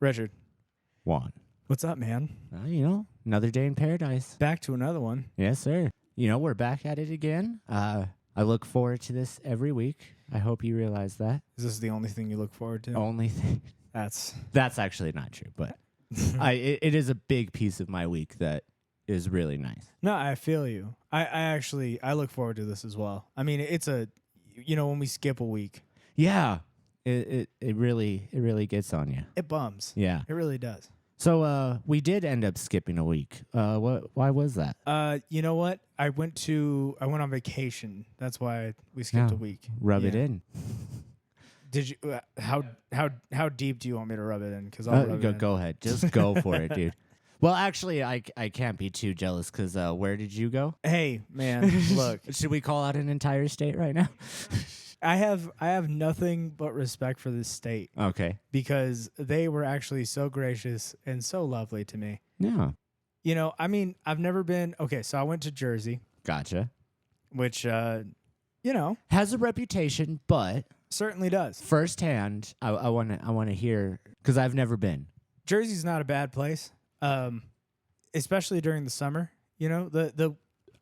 Richard, Juan. what's up, man? Another day in paradise. Back to another one. Yes, sir. We're back at it again. I look forward to this every week. I hope you realize that. Is this the only thing you look forward to? Only thing. That's Actually not true, but it is a big piece of my week that is really nice. No, I feel you. I look forward to this as well. I mean, it's when we skip a week, Yeah. It really gets on you. it bums. Yeah. It really does. So we did end up skipping a week. Why was that? You know what? I went on vacation. That's why we skipped Yeah. a week. Rub it Yeah. in. Did you? How deep do you want me to rub it in? Because I'll rub it in. Go ahead. Just go for it, dude. Well, actually, I can't be too jealous because where did you go? Hey, man, look. Should we call out an entire state right now? I have nothing but respect for this state Okay. because they were actually so gracious and so lovely to me. Yeah. I mean, I've never been. Okay, so I went to Jersey, Gotcha. which Has a reputation, but certainly does. firsthand, I want to hear because I've never been. Jersey's not a bad place, especially during the summer.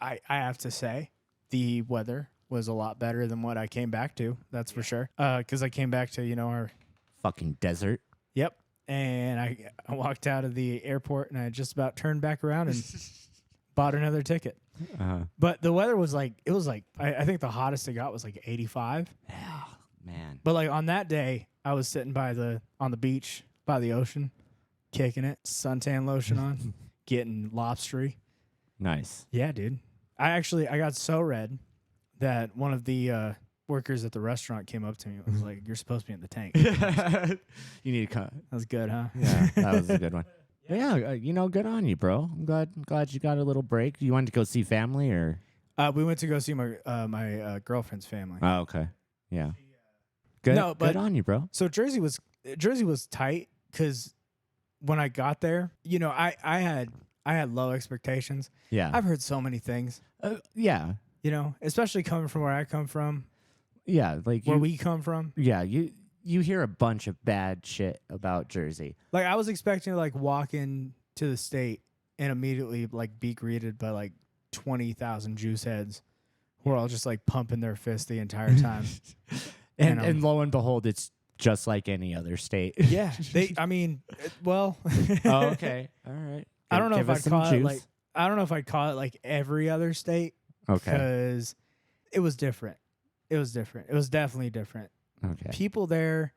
I have to say the weather was a lot better than what I came back to. That's for sure. Because I came back to our Fucking desert. Yep. And I walked out of the airport and I just about turned back around and bought another ticket. But the weather was I think the hottest it got was like 85. Yeah, man. But like on that day, I was sitting on the beach by the ocean, kicking it, suntan lotion on, getting lobstery. Nice. Yeah, dude. I got so red that one of the workers at the restaurant came up to me and was like, "You're supposed to be in the tank." You need to cut. That was good, huh? Yeah, that was a good one. Yeah, good on you, bro. I'm glad you got a little break. You wanted to go see family, or? We went to go see my girlfriend's family. Oh, okay. Yeah. Good. No, but good on you, bro. So Jersey was tight because when I got there, I had low expectations. Yeah. I've heard so many things. Yeah. Especially coming from where I come from, Yeah, like where we come from. Yeah, you hear a bunch of bad shit about Jersey. Like I was expecting to walk into the state and immediately be greeted by 20,000 juice heads who are all just pumping their fist the entire time. and lo and behold, it's just like any other state. Yeah, well. Oh, okay, all right. I don't know if I'd call it juice. I don't know if I'd call it like every other state. Okay. Because it was different. It was definitely different. Okay. People there,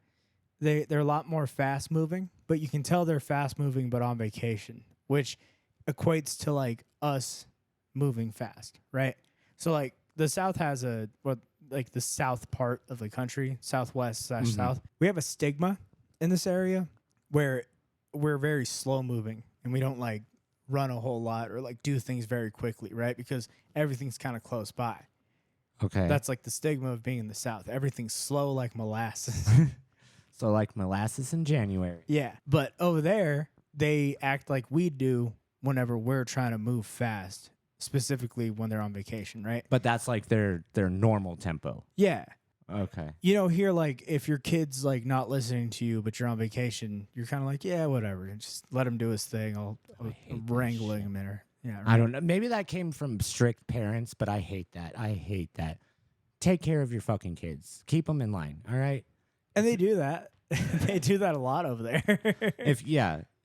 they're a lot more fast moving, but you can tell they're fast moving but on vacation, which equates to us moving fast, right? So the South has the south part of the country, Southwest/South. We have a stigma in this area where we're very slow moving and we don't run a whole lot or do things very quickly, right? Because everything's kind of close by. Okay. That's the stigma of being in the South. Everything's slow like molasses. So like molasses in January. Yeah. But over there, they act like we do whenever we're trying to move fast, specifically when they're on vacation, right? But that's their normal tempo. Yeah. Okay. Here, if your kid's not listening to you, but you're on vacation, you're kind of yeah, whatever. Just let him do his thing. I'll wrangle him in her. Yeah. Right? I don't know. Maybe that came from strict parents, but I hate that. Take care of your fucking kids. Keep them in line. All right. And they do that. They do that a lot over there.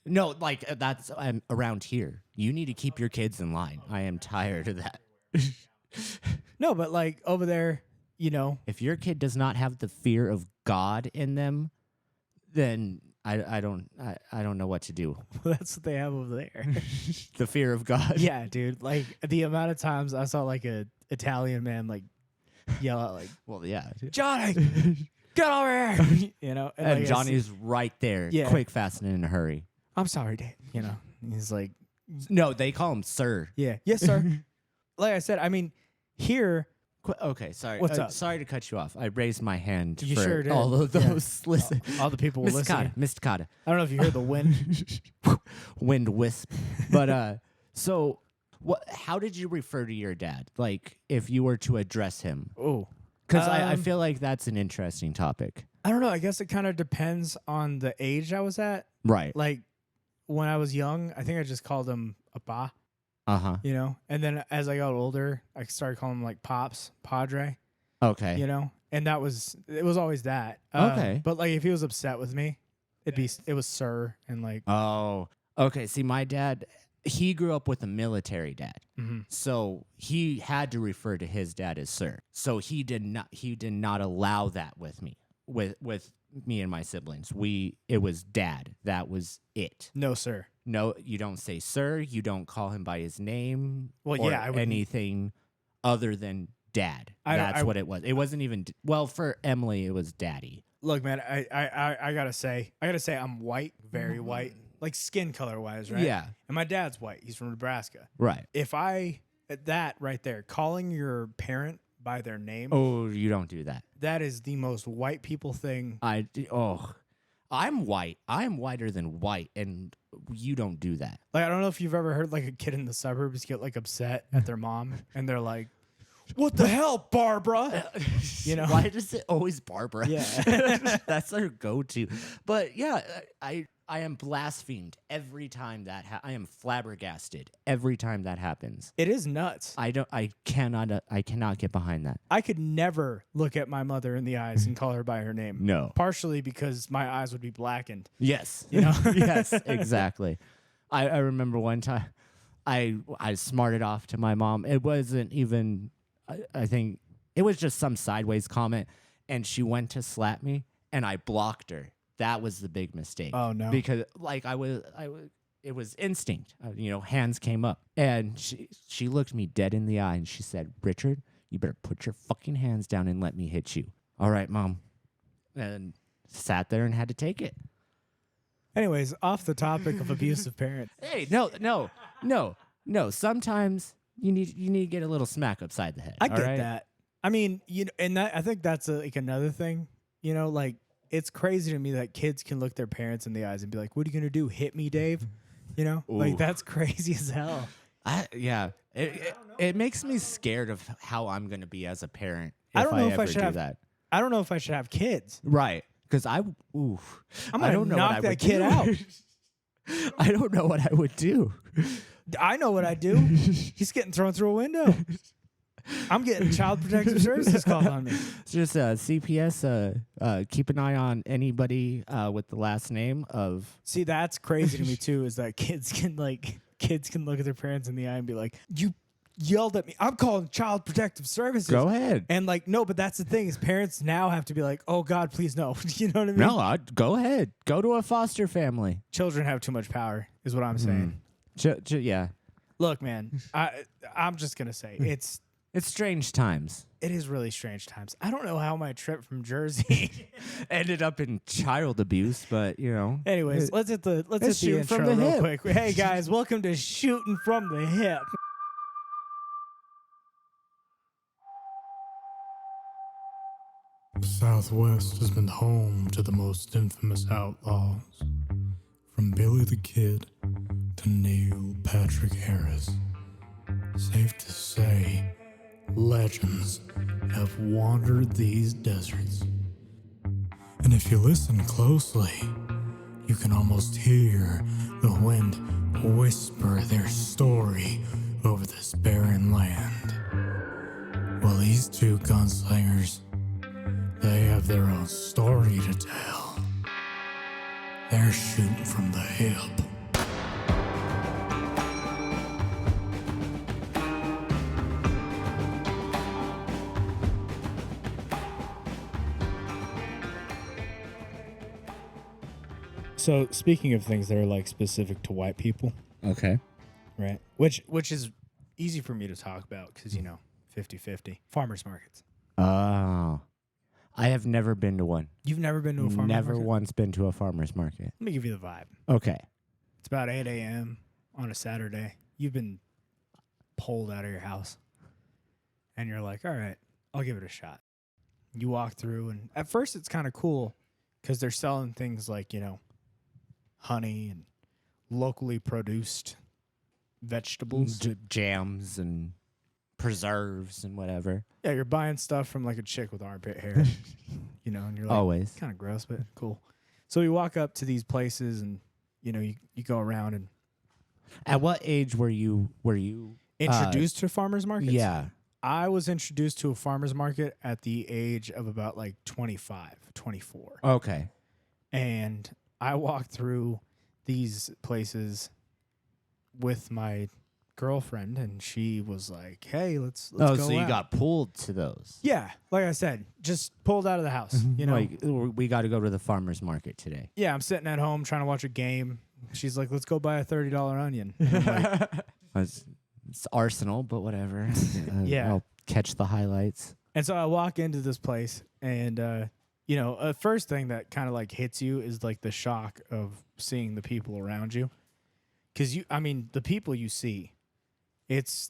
No, that's around here. You need to keep your kids in line. I am tired of that. No, but over there, if your kid does not have the fear of God in them, then I don't know what to do. That's what they have over there. The fear of God. Yeah, dude. The amount of times I saw a Italian man yell out well, yeah, Johnny, get over here. and Johnny's right there. Yeah. Quick, fast, and in a hurry. I'm sorry, Dad. He's no, they call him sir. Yeah, yes, sir. Like I said, here. Okay, sorry. What's up? Sorry to cut you off. I raised my hand You for sure did. all of those. Yeah. Listen, All the people were listening. Mistakada. I don't know if you heard the wind. Wind wisp. But so what? How did you refer to your dad? If you were to address him? Oh, Because I feel like that's an interesting topic. I don't know. I guess it kind of depends on the age I was at. Right. Like when I was young, I think I just called him Appa, Uh-huh. you know? And then as I got older, I started calling him like Pops, Padre, Okay. you know? And it was always that. Okay. But like if he was upset with me, it was sir and like, Oh, okay. See, my dad, he grew up with a military dad. mhm. So he had to refer to his dad as sir. So he did not allow that with me, with me and my siblings. It was dad. That was it. No, sir. No, you don't say sir. You don't call him by his name. Well, or yeah, I wouldn't- anything other than dad. I- That's I- what it was. It wasn't even, well, for Emily, it was daddy. Look, man, I gotta say I'm white, very white, like skin color wise, right? Yeah. And my dad's white. He's from Nebraska. Right. If that right there, calling your parent by their name, Oh, you don't do that. that is the most white people thing. I'm white. I'm whiter than white, and you don't do that. Like, I don't know if you've ever heard like a kid in the suburbs get like upset at their mom and they're like, "What the hell, Barbara?" You know? Why is it always Barbara? Yeah. That's our go-to. But yeah, I am blasphemed every time I am flabbergasted every time that happens. It is nuts. I cannot get behind that. I could never look at my mother in the eyes and call her by her name. No. Partially because my eyes would be blackened. Yes. You know? Yes, exactly. I remember one time I smarted off to my mom. It wasn't even, I think it was just some sideways comment, and she went to slap me and I blocked her. That was the big mistake. Oh, no. Because like it was instinct. Hands came up, and she looked me dead in the eye and she said, "Richard, you better put your fucking hands down and let me hit you." All right, Mom. And sat there and had to take it. Anyways, off the topic of abusive parents. Hey, no. Sometimes you need to get a little smack upside the head. I all get right? that. I mean, and I think that's like another thing. Like it's crazy to me that kids can look their parents in the eyes and be like, "What are you gonna do? Hit me, Dave?" Like Ooh. that's crazy as hell. It makes me scared of how I'm going to be as a parent. I don't know if I ever should do have that. I don't know if I should have kids. Right? Because I'm I gonna don't know knock what I that would kid do. out. I don't know what I would do. I know what I do. He's getting thrown through a window. I'm getting child protective services called on me. It's just CPS. Keep an eye on anybody with the last name of. See, that's crazy to me too. Is that kids can look at their parents in the eye and be like, "You yelled at me. I'm calling child protective services." Go ahead. And like, no, but that's the thing is parents now have to be like, "Oh God, please no." You know what I mean? No, go ahead. Go to a foster family. Children have too much power, is what I'm saying. Yeah. Look, man, I'm just gonna say It's strange times. it is really strange times. I don't know how my trip from Jersey Ended up in child abuse, but Anyways, let's hit the shoot intro from the real hip. quick. Hey guys, welcome to Shootin' from the Hip. The Southwest has been home to the most infamous outlaws, from Billy the Kid to Neil Patrick Harris. Safe to say, legends have wandered these deserts. And if you listen closely, you can almost hear the wind whisper their story over this barren land. Well, these two gunslingers, they have their own story to tell. They're shooting from the hip. So speaking of things that are like specific to white people, Okay. right? Which is easy for me to talk about because 50-50. Farmers markets. Oh. I have never been to one. You've never been to a farmer's Never market? once been to a farmer's market. Let me give you the vibe. Okay. It's about 8 a.m. on a Saturday. You've been pulled out of your house. And you're like, all right, I'll give it a shot. You walk through, and at first it's kind of cool because they're selling things like, honey and locally produced vegetables. Jams and preserves and whatever. Yeah, you're buying stuff from like a chick with armpit hair, you know, and you're like, Always. kind of gross, but cool. So we walk up to these places, and you know, you go around and At what age were you introduced to farmers markets. Yeah. I was introduced to a farmer's market at the age of about like 25, 24. Okay. And I walked through these places with my girlfriend, and she was like, hey, let's go so you out. got pulled to those. Yeah, like I said, just pulled out of the house, you know? Like, we got to go to the farmer's market today. Yeah, I'm sitting at home trying to watch a game. She's like, let's go buy a $30 onion. And I'm like, It's Arsenal, but whatever. Yeah. I'll catch the highlights. and so I walk into this place, and you know, the first thing that kind of like hits you is like the shock of seeing the people around you, because the people you see, it's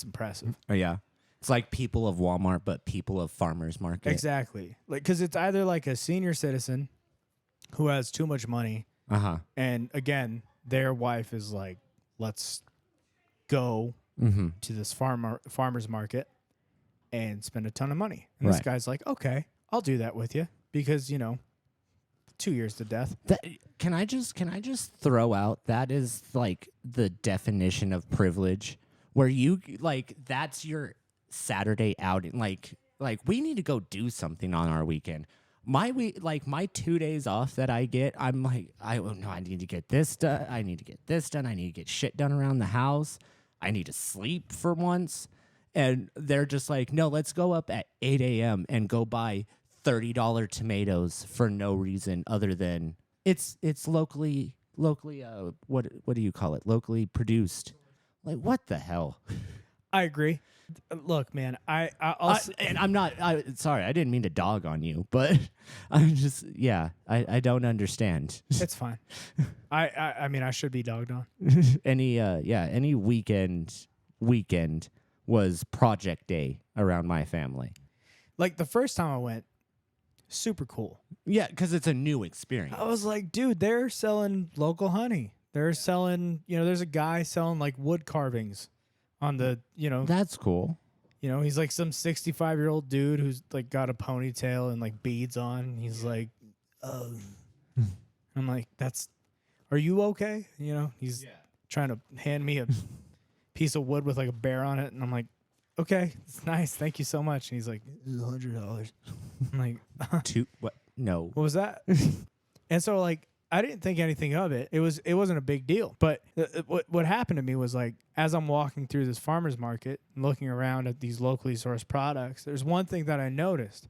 impressive. Oh, yeah. It's like people of Walmart, but people of farmer's market. Exactly, like because it's either like a senior citizen who has too much money, Uh-huh. and again, their wife is like, let's go Mm-hmm. to this farmer's market and spend a ton of money. And this Right. guy's like, okay, I'll do that with you because, you know, 2 years to death. Can I just throw out that is like the definition of privilege, where you like that's your Saturday outing. Like we need to go do something on our weekend. My 2 days off that I get, I'm like, I need to get this done. I need to get this done. I need to get shit done around the house. I need to sleep for once. And they're just like, no, let's go up at 8 a.m. and go buy $30 tomatoes for no reason other than it's locally what do you call it? Locally produced. Like, what the hell? I agree. Look, man, And I'm not sorry, I didn't mean to dog on you, but I'm just I don't understand. it's fine. I mean, I should be dogged on. Any weekend was project day around my family. Like the first time I went, super cool. Yeah, because it's a new experience. I was like, dude, they're selling local honey. They're selling, you know, there's a guy selling like wood carvings on the, you know, That's cool. you know, he's like some 65-year-old dude who's like got a ponytail and like beads on. And he's like, I'm like, are you okay? You know, he's trying to hand me a piece of wood with like a bear on it. And I'm like, okay, it's nice. Thank you so much. And he's like, $100. I'm like, What? No. what was that? And so like, I didn't think anything of it. It wasn't a big deal. But what happened to me was like, as I'm walking through this farmer's market and looking around at these locally sourced products, there's one thing that I noticed.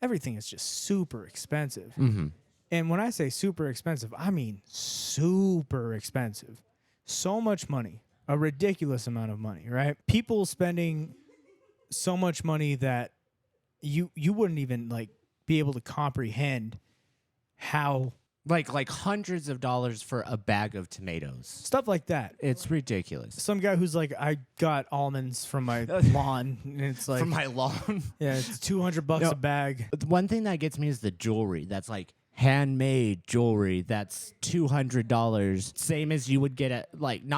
Everything is just super expensive. Mm-hmm. And when I say super expensive, I mean super expensive. So much money, a ridiculous amount of money, right? People spending so much money that you wouldn't even like be able to comprehend how. Like hundreds of dollars for a bag of tomatoes. Stuff like that. It's ridiculous. Some guy who's like, I got almonds from my lawn, and it's like, From my lawn. yeah, it's $200 a bag. But the one thing that gets me is the jewelry. That's like handmade jewelry. That's $200. Same as you would get at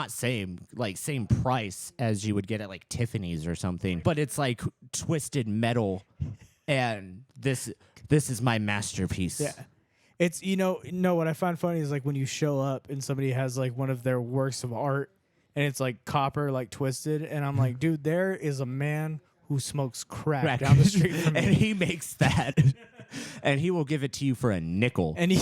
same price as you would get at like Tiffany's or something. But it's like twisted metal, and this is my masterpiece. Yeah. It's, what I find funny is like when you show up and somebody has like one of their works of art and it's like copper, like twisted. And I'm like, dude, there is a man who smokes crack down the street from me. And he makes that. And he will give it to you for a nickel. And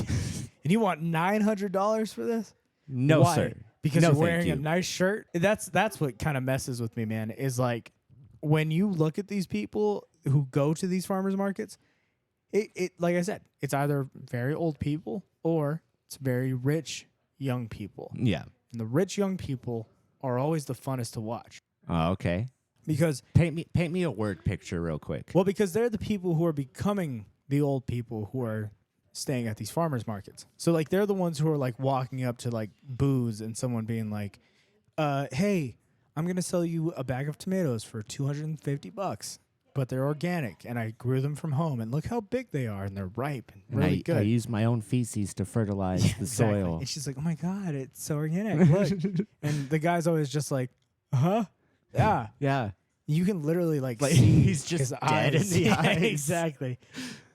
you want $900 for this? No, Why? sir. Because No, you're thank wearing you. a nice shirt. That's what kind of messes with me, man, is like when you look at these people who go to these farmers markets, it like I said, it's either very old people or it's very rich young people. Yeah. And the rich young people are always the funnest to watch Okay. because Paint me a word picture real quick. because they're the people who are becoming the old people who are staying at these farmers markets. So like they're the ones who are like walking up to like booths and someone being like, hey, I'm going to sell you a bag of tomatoes for $250. But they're organic, and I grew them from home. And look how big they are, and they're ripe and really good. I use my own feces to fertilize the Exactly. soil. And she's like, oh, my God, it's so organic. Look. And the guy's always just like, huh? Yeah. Yeah. You can literally like Like, see he's just his dead eyes. in the Yeah, eyes. exactly.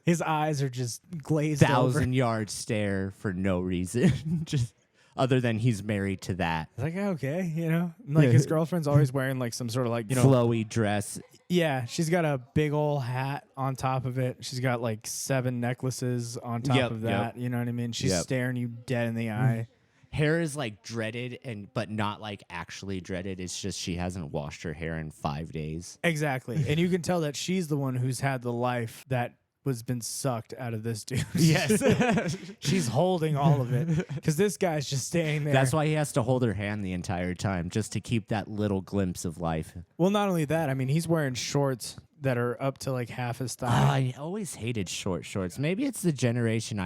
His eyes are just glazed over. 1,000-yard stare for no reason, just other than he's married to that It's like, okay, you know, and, like his girlfriend's always wearing like some sort of like, you know, flowy dress. yeah, she's got a big old hat on top of it. She's got like 7 necklaces on top Yep, of yep. that. You know what I mean? She's Yep. staring you dead in the eye. Hair is like dreaded, but not like actually dreaded. It's just she hasn't washed her hair in 5 days. Exactly. And you can tell that she's the one who's had the life that was been sucked out of this dude. Yes. She's holding all of it because this guy's just standing there. That's why he has to hold her hand the entire time, just to keep that little glimpse of life. Well, not only that, I mean, he's wearing shorts that are up to like half his thigh. I always hated short shorts. Maybe it's the generation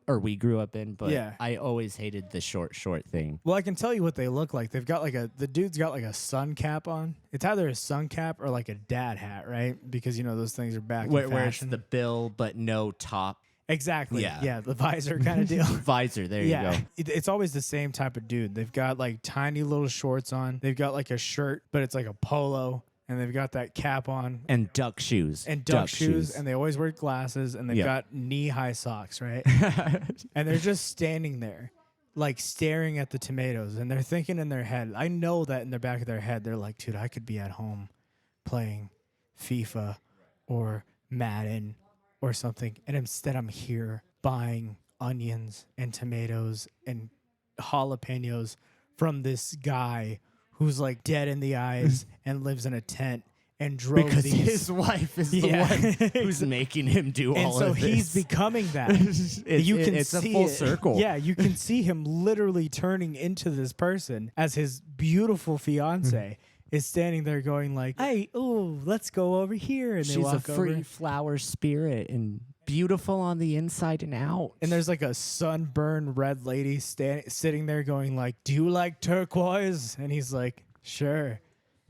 we grew up in, but Yeah. I always hated the short thing. Well, I can tell you what they look like. They've got like the dude's got like a sun cap on. It's either a sun cap or like a dad hat, right? Because, you know, those things are back in Where it's fashion. the bill, but no top. Exactly. Yeah. Yeah, the visor kind of deal. Visor, there you go. It's always the same type of dude. They've got like tiny little shorts on. They've got like a shirt, but it's like a polo. And they've got that cap on. And duck shoes. And duck shoes. And they always wear glasses. And they've got knee-high socks, right? And they're just standing there, like staring at the tomatoes. And they're thinking in their head, I know that in the back of their head, they're like, dude, I could be at home playing FIFA or Madden or something. And instead I'm here buying onions and tomatoes and jalapenos from this guy who's like dead in the eyes and lives in a tent and drove because these. his wife is the one who's making him do And all so of this. he's becoming that. It's a full it. circle. Yeah, you can see him literally turning into this person as his beautiful fiance is standing there going like, "Hey, ooh, let's go over here." And they She's a walk free over. flower spirit and beautiful on the inside and out. And there's like a sunburned red lady sitting there going like, "Do you like turquoise?" And he's like, "Sure."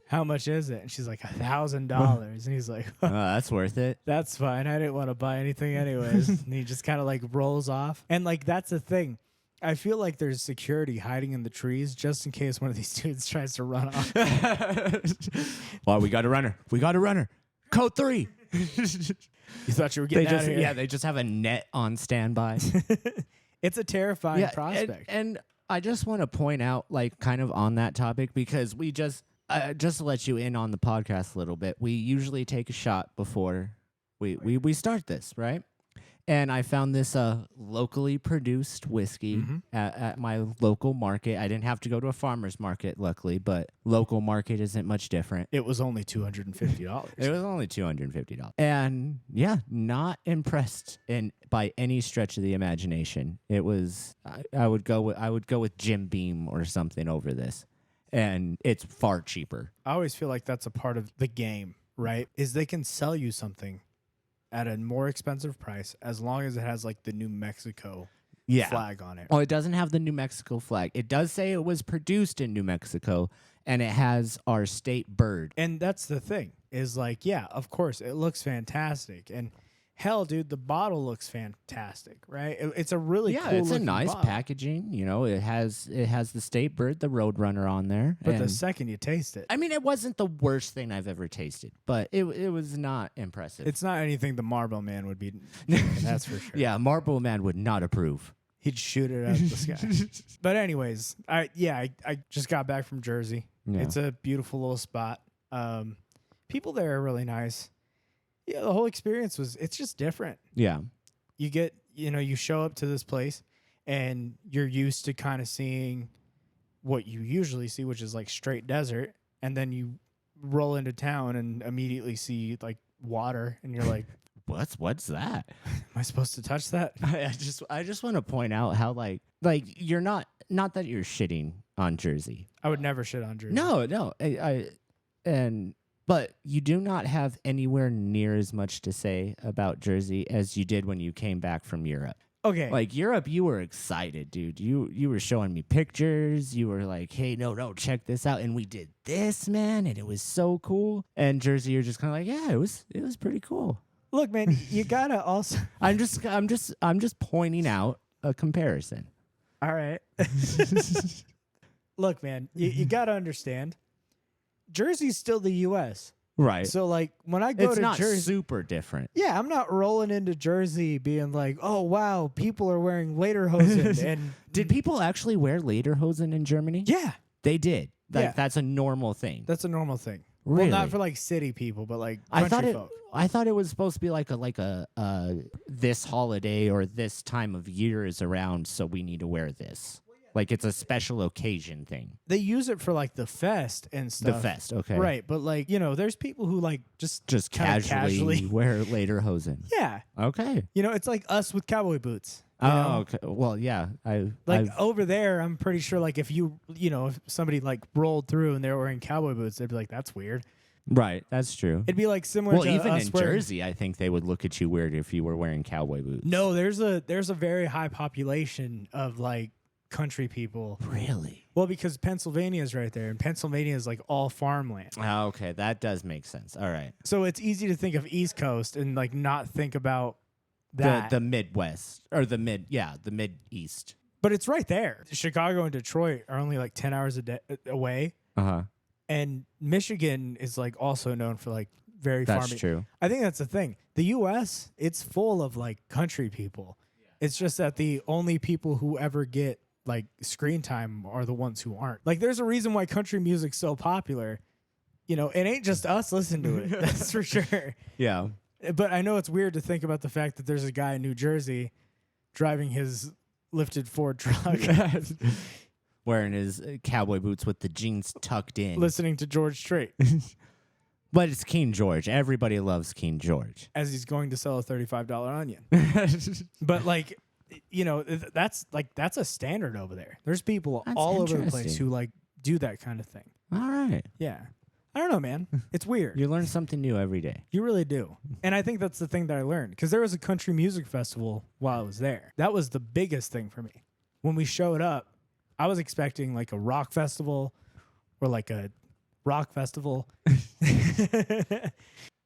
How much is it? And she's like $1,000. And he's like, That's worth it. that's fine. I didn't want to buy anything anyways. And he just kind of like rolls off. And like, that's the thing. I feel like there's security hiding in the trees just in case one of these dudes tries to run off. Well, we got a runner. We got a runner. Code 3. You thought you were getting out of here. Yeah, they just have a net on standby. It's a terrifying prospect. And I just want to point out, like, kind of on that topic, because we just to let you in on the podcast a little bit, we usually take a shot before we start this, right? And I found this locally produced whiskey at my local market. I didn't have to go to a farmer's market, luckily, but local market isn't much different. It was only $250. It was only $250. And yeah, not impressed by any stretch of the imagination. It was I would go with Jim Beam or something over this. And it's far cheaper. I always feel like that's a part of the game, right? Is they can sell you something at a more expensive price as long as it has like the New Mexico flag on it. Oh, it doesn't have the New Mexico flag. It does say it was produced in New Mexico, and it has our state bird. And that's the thing is like, yeah, of course, it looks fantastic. And hell, dude, the bottle looks fantastic, right? It's a really cool it's a looking nice bottle. packaging. You know, it has the state bird, the Roadrunner on there. But the and second you taste it, I mean, it wasn't the worst thing I've ever tasted, but it was not impressive. it's not anything the Marble Man would be drinking, that's for sure. Yeah, Marble Man would not approve. He'd shoot it out of the sky. But anyways, I just got back from Jersey. Yeah. It's a beautiful little spot. People there are really nice. Yeah, the whole experience it's just different. Yeah. You show up to this place and you're used to kind of seeing what you usually see, which is like straight desert. And then you roll into town and immediately see like water and you're like, What's that? am I supposed to touch that? I just want to point out how like you're not that you're shitting on Jersey. I would never shit on Jersey. No. But you do not have anywhere near as much to say about Jersey as you did when you came back from Europe. Okay. Like Europe, you were excited, dude. You were showing me pictures. You were like, "Hey, no, check this out." And we did this, man, and it was so cool. And Jersey, you're just kind of like, "Yeah, it was pretty cool." Look, man, you gotta also. I'm just pointing out a comparison. All right. Look, man, you gotta understand. Jersey's still the U.S. Right. So like when I go It's to not Jersey, super different. yeah, I'm not rolling into Jersey being like, oh wow, people are wearing lederhosen and Did people actually wear lederhosen in Germany? yeah, They did. Like Yeah. that's a normal thing. that's a normal thing. Really? Well, not for like city people, but like I country folk. thought it was supposed to be like a this holiday or this time of year is around, so we need to wear this. Like it's a special occasion thing. They use it for like the fest and stuff. The fest, okay. Right, but like, there's people who like just Kinda kinda casually wear lederhosen. yeah. Okay. It's like us with cowboy boots. you Oh, know? okay. Well, yeah. Like over there, I'm pretty sure like if if somebody like rolled through and they were wearing cowboy boots, they'd be like, that's weird. right. That's true. It'd be like similar Well, to even us in wearing- Jersey, I think they would look at you weird if you were wearing cowboy boots. No, there's a very high population of like country people. Really? Well, because Pennsylvania is right there, and Pennsylvania is like all farmland. Oh, okay, that does make sense. All right. So it's easy to think of East Coast and like not think about that. The Midwest or the Mid East. But it's right there. Chicago and Detroit are only like 10 hours away. Uh-huh. And Michigan is like also known for like very That's farming. true. I think that's the thing. The US, it's full of like country people. It's just that the only people who ever get like screen time are the ones who aren't. Like there's a reason why country music's so popular. It ain't just us listening to it. That's for sure. Yeah. But I know it's weird to think about the fact that there's a guy in New Jersey driving his lifted Ford truck Wearing his cowboy boots with the jeans tucked in. listening to George Strait But it's King George. Everybody loves King George. as he's going to sell a $35 onion. But like, that's a standard over there. There's people That's all over the place interesting. who like do that kind of thing. All right. Yeah. I don't know, man. It's weird. You learn something new every day. You really do. And I think that's the thing that I learned because there was a country music festival while I was there. That was the biggest thing for me. When we showed up, I was expecting like a rock festival or like a rock festival.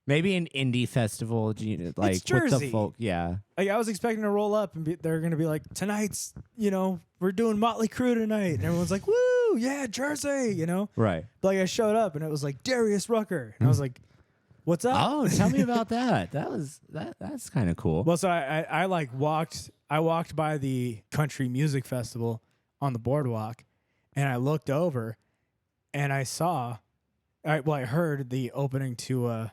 Maybe an indie festival, like with the Jersey. folk. Yeah. Like I was expecting to roll up and they're going to be like, tonight's, we're doing Motley Crue tonight. And everyone's like, woo, yeah, Jersey, Right. But like I showed up and it was like Darius Rucker. And I was like, what's up? Oh, tell me about that. That's kind of cool. Well, so I walked by the country music festival on the boardwalk and I looked over and I heard the opening to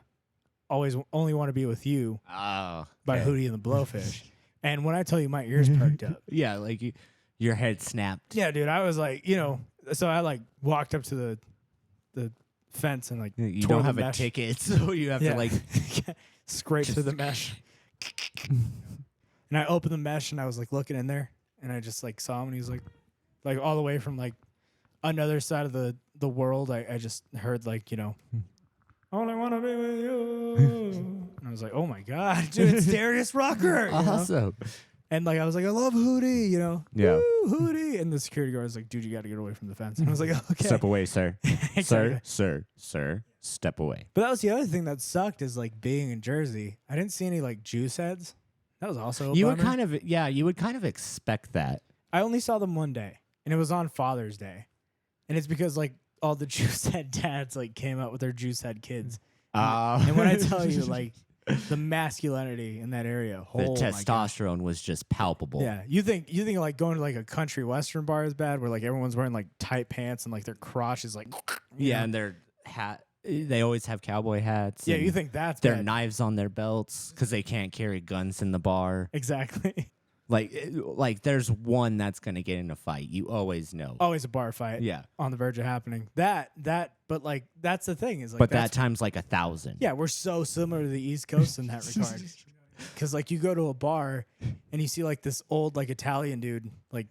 Always Only Want to Be With You Oh. by okay. Hootie and the Blowfish. And when I tell you my ears perked up. Yeah, like your head snapped. Yeah, dude, I was like, so I like walked up to the fence and like You tore don't the have a mesh. ticket, so you have to like scrape through the mesh. And I opened the mesh and I was like looking in there and I just like saw him and he was like all the way from like another side of the world. I just heard like, only want to be with you. And I was like, oh my God, dude, it's Darius Rucker. Awesome. And like I was like, I love Hootie, Yeah. Woo, Hootie. And the security guard was like, dude, you got to get away from the fence. And I was like, okay. Step away, sir. Exactly. Sir. Step away. But that was the other thing that sucked is like being in Jersey. I didn't see any like juice heads. That was also a You would bummer. you would kind of expect that. I only saw them one day, and it was on Father's Day, and it's because like all the juice head dads like came out with their juice head kids. And when I tell you like the masculinity in that area, the oh my gosh. testosterone was just palpable. Yeah, you think like going to like a country western bar is bad, where like everyone's wearing like tight pants and like their crotch is like you know? And their hat. They always have cowboy hats. Yeah, and you think that's their bad. knives on their belts because they can't carry guns in the bar. Exactly. Like there's one that's gonna get in a fight. You always know. Always a bar fight. Yeah. On the verge of happening. But like that's the thing is like But that's, that time's like 1,000. yeah, we're so similar to the East Coast in that regard. Because like you go to a bar and you see like this old like Italian dude like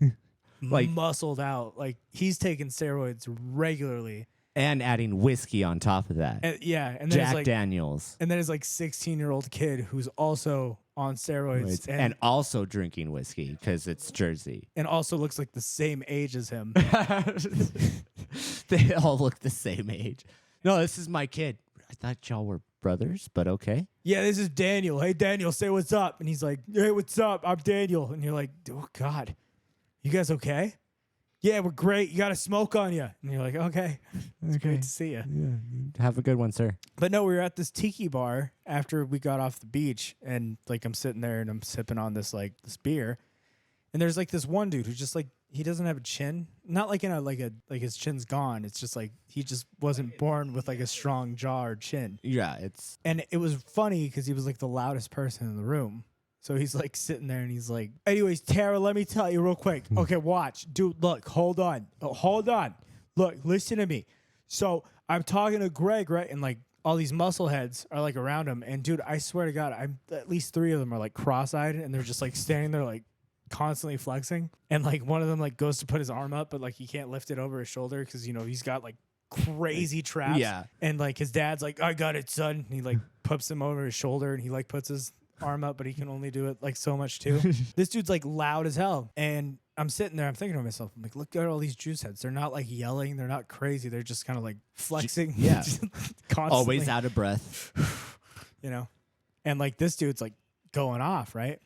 muscled out, like he's taking steroids regularly. And adding whiskey on top of that. And, yeah, and then Jack it's like Daniels. and then it's like 16-year-old kid who's also on steroids And also drinking whiskey because it's Jersey. and also looks like the same age as him. They all look the same age. No, this is my kid. I thought y'all were brothers, but okay. Yeah, this is Daniel. Hey, Daniel, say what's up. And he's like, hey, what's up? I'm Daniel. And you're like, oh, God, you guys okay? Yeah, we're great. You got a smoke on you. And you're like, okay, it's great to see you. Yeah. Have a good one, sir. But no, we were at this tiki bar after we got off the beach, and like I'm sitting there and I'm sipping on this beer, and there's like this one dude who's just like, he doesn't have a chin, not like in a like his chin's gone. It's just like he just wasn't born with like a strong jaw or chin. Yeah, it's And it was funny because he was like the loudest person in the room. So he's like sitting there and he's like, anyways, Tara, let me tell you real quick. Okay, watch. Dude, look, hold on. Hold on. Look, listen to me. So I'm talking to Greg, right? And like all these muscle heads are like around him. And dude, I swear to God, at least 3 of them are like cross-eyed and they're just like standing there like constantly flexing. And like one of them like goes to put his arm up, but like he can't lift it over his shoulder because, you know, he's got like crazy traps. Yeah. And like his dad's like, I got it, son. And he like puts him over his shoulder and he like puts his arm up, but he can only do it like so much too. This dude's like loud as hell. And I'm sitting there, I'm thinking to myself, I'm like, look at all these juice heads. They're not like yelling, they're not crazy, they're just kind of like flexing. Yeah. Constantly. always out of breath. You know? And like this dude's like going off, right?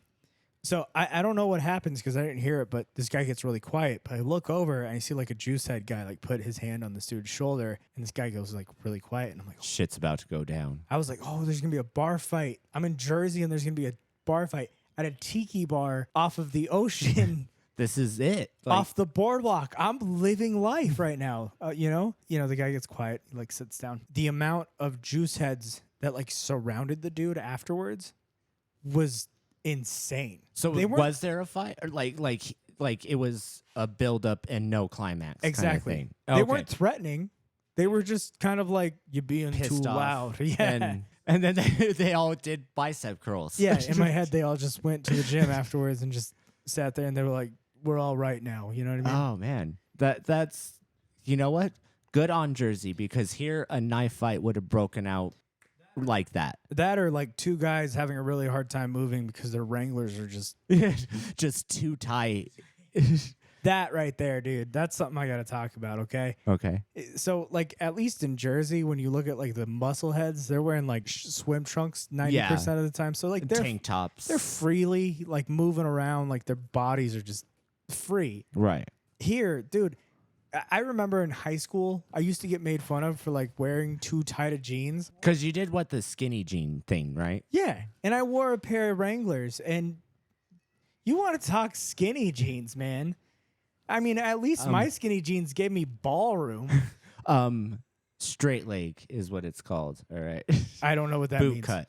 So I don't know what happens because I didn't hear it, but this guy gets really quiet. But I look over and I see like a juice head guy like put his hand on this dude's shoulder, and this guy goes like really quiet, and I'm like, Shit's about to go down. I was like, oh, there's gonna be a bar fight. I'm in Jersey and there's gonna be a bar fight at a tiki bar off of the ocean. This is it. Like, Off the boardwalk. I'm living life right now. You know, the guy gets quiet. He like sits down. The amount of juice heads that like surrounded the dude afterwards was insane. so they was there a fight, or like it was a build up and no climax? Exactly. Kind of thing? They Okay. weren't threatening. They were just kind of like, you're being Pissed too off. loud. Yeah. And then they all did bicep curls. Yeah. In my head, they all just went to the gym afterwards and just sat there and they were like, we're all right now. You know what I mean? Oh man, that's you know what? Good on Jersey, because here a knife fight would have broken out like that. That or like 2 guys having a really hard time moving because their Wranglers are just Just too tight. that right there, dude. That's something I got to talk about. Okay. Okay. So like at least in Jersey, when you look at like the muscle heads, they're wearing like swim trunks 90% of the time. So like Tank tops. they're freely like moving around, like their bodies are just free. Right. Here, dude, I remember in high school, I used to get made fun of for like wearing too tight of jeans. Because you did the skinny jean thing, right? Yeah. And I wore a pair of Wranglers, and you want to talk skinny jeans, man. I mean, at least my skinny jeans gave me ballroom. Straight leg is what it's called. All right. I don't know what that Boot means. cut.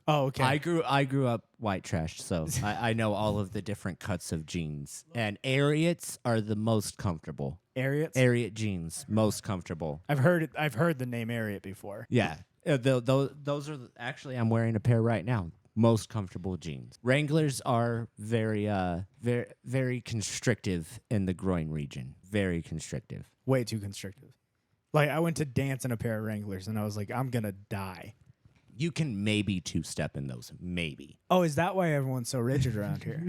Oh, okay. I grew up white trash, so I know all of the different cuts of jeans. And Ariats are the most comfortable. Ariats? Ariat jeans, most comfortable. I've heard it. I've heard the name Ariat before. Yeah. Those are actually, I'm wearing a pair right now. Most comfortable jeans. Wranglers are very very constrictive in the groin region. Very constrictive. Way too constrictive. Like I went to dance in a pair of Wranglers, and I was like, I'm gonna die. You can maybe 2-step in those, maybe. Oh, is that why everyone's so rigid around here?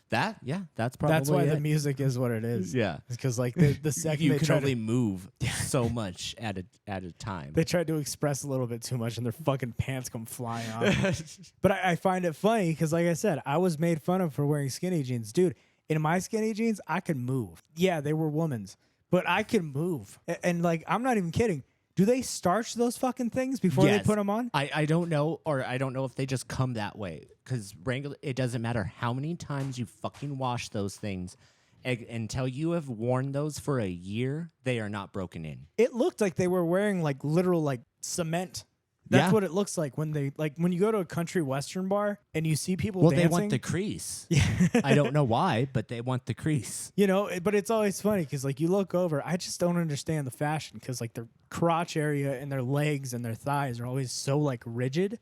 That's probably That's why it. the music is what it is. Yeah. Because like the second You they can try only to, move so much at a time. they try to express a little bit too much, and their fucking pants come flying off. But I find it funny because, like I said, I was made fun of for wearing skinny jeans, dude. In my skinny jeans, I could move. Yeah, they were women's, but I could move. And like, I'm not even kidding. Do they starch those fucking things before they Yes. put them on? I don't know, or I don't know if they just come that way. Because Wrangler, it doesn't matter how many times you fucking wash those things, until you have worn those for a year, they are not broken in. It looked like they were wearing like literal like cement. That's Yeah. what it looks like when you go to a country western bar and you see people Well, dancing. they want the crease. Yeah. I don't know why, but they want the crease. You know, but it's always funny because like you look over, I just don't understand the fashion because like their crotch area and their legs and their thighs are always so like rigid,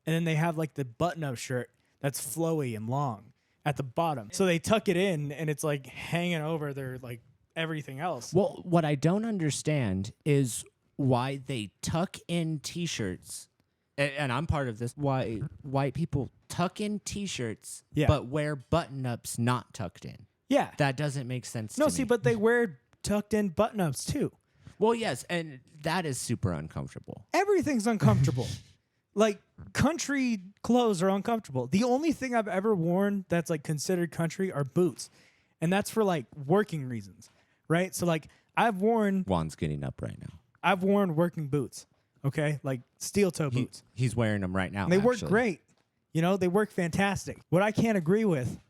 and then they have like the button-up shirt that's flowy and long at the bottom, so they tuck it in and it's like hanging over their like everything else. Well, what I don't understand is why they tuck in T-shirts, and I'm part of this. Why white people tuck in T-shirts, Yeah. but wear button-ups not tucked in. Yeah. That doesn't make sense. No, to see, me. but they wear tucked in button-ups too. Well, yes, and that is super uncomfortable. Everything's uncomfortable. Like country clothes are uncomfortable. The only thing I've ever worn that's like considered country are boots. And that's for like working reasons, right? So like I've worn Juan's getting up right now. working boots, okay, like steel toe boots. He's wearing them right now. And they work actually. great. You know, they work fantastic. What I can't agree with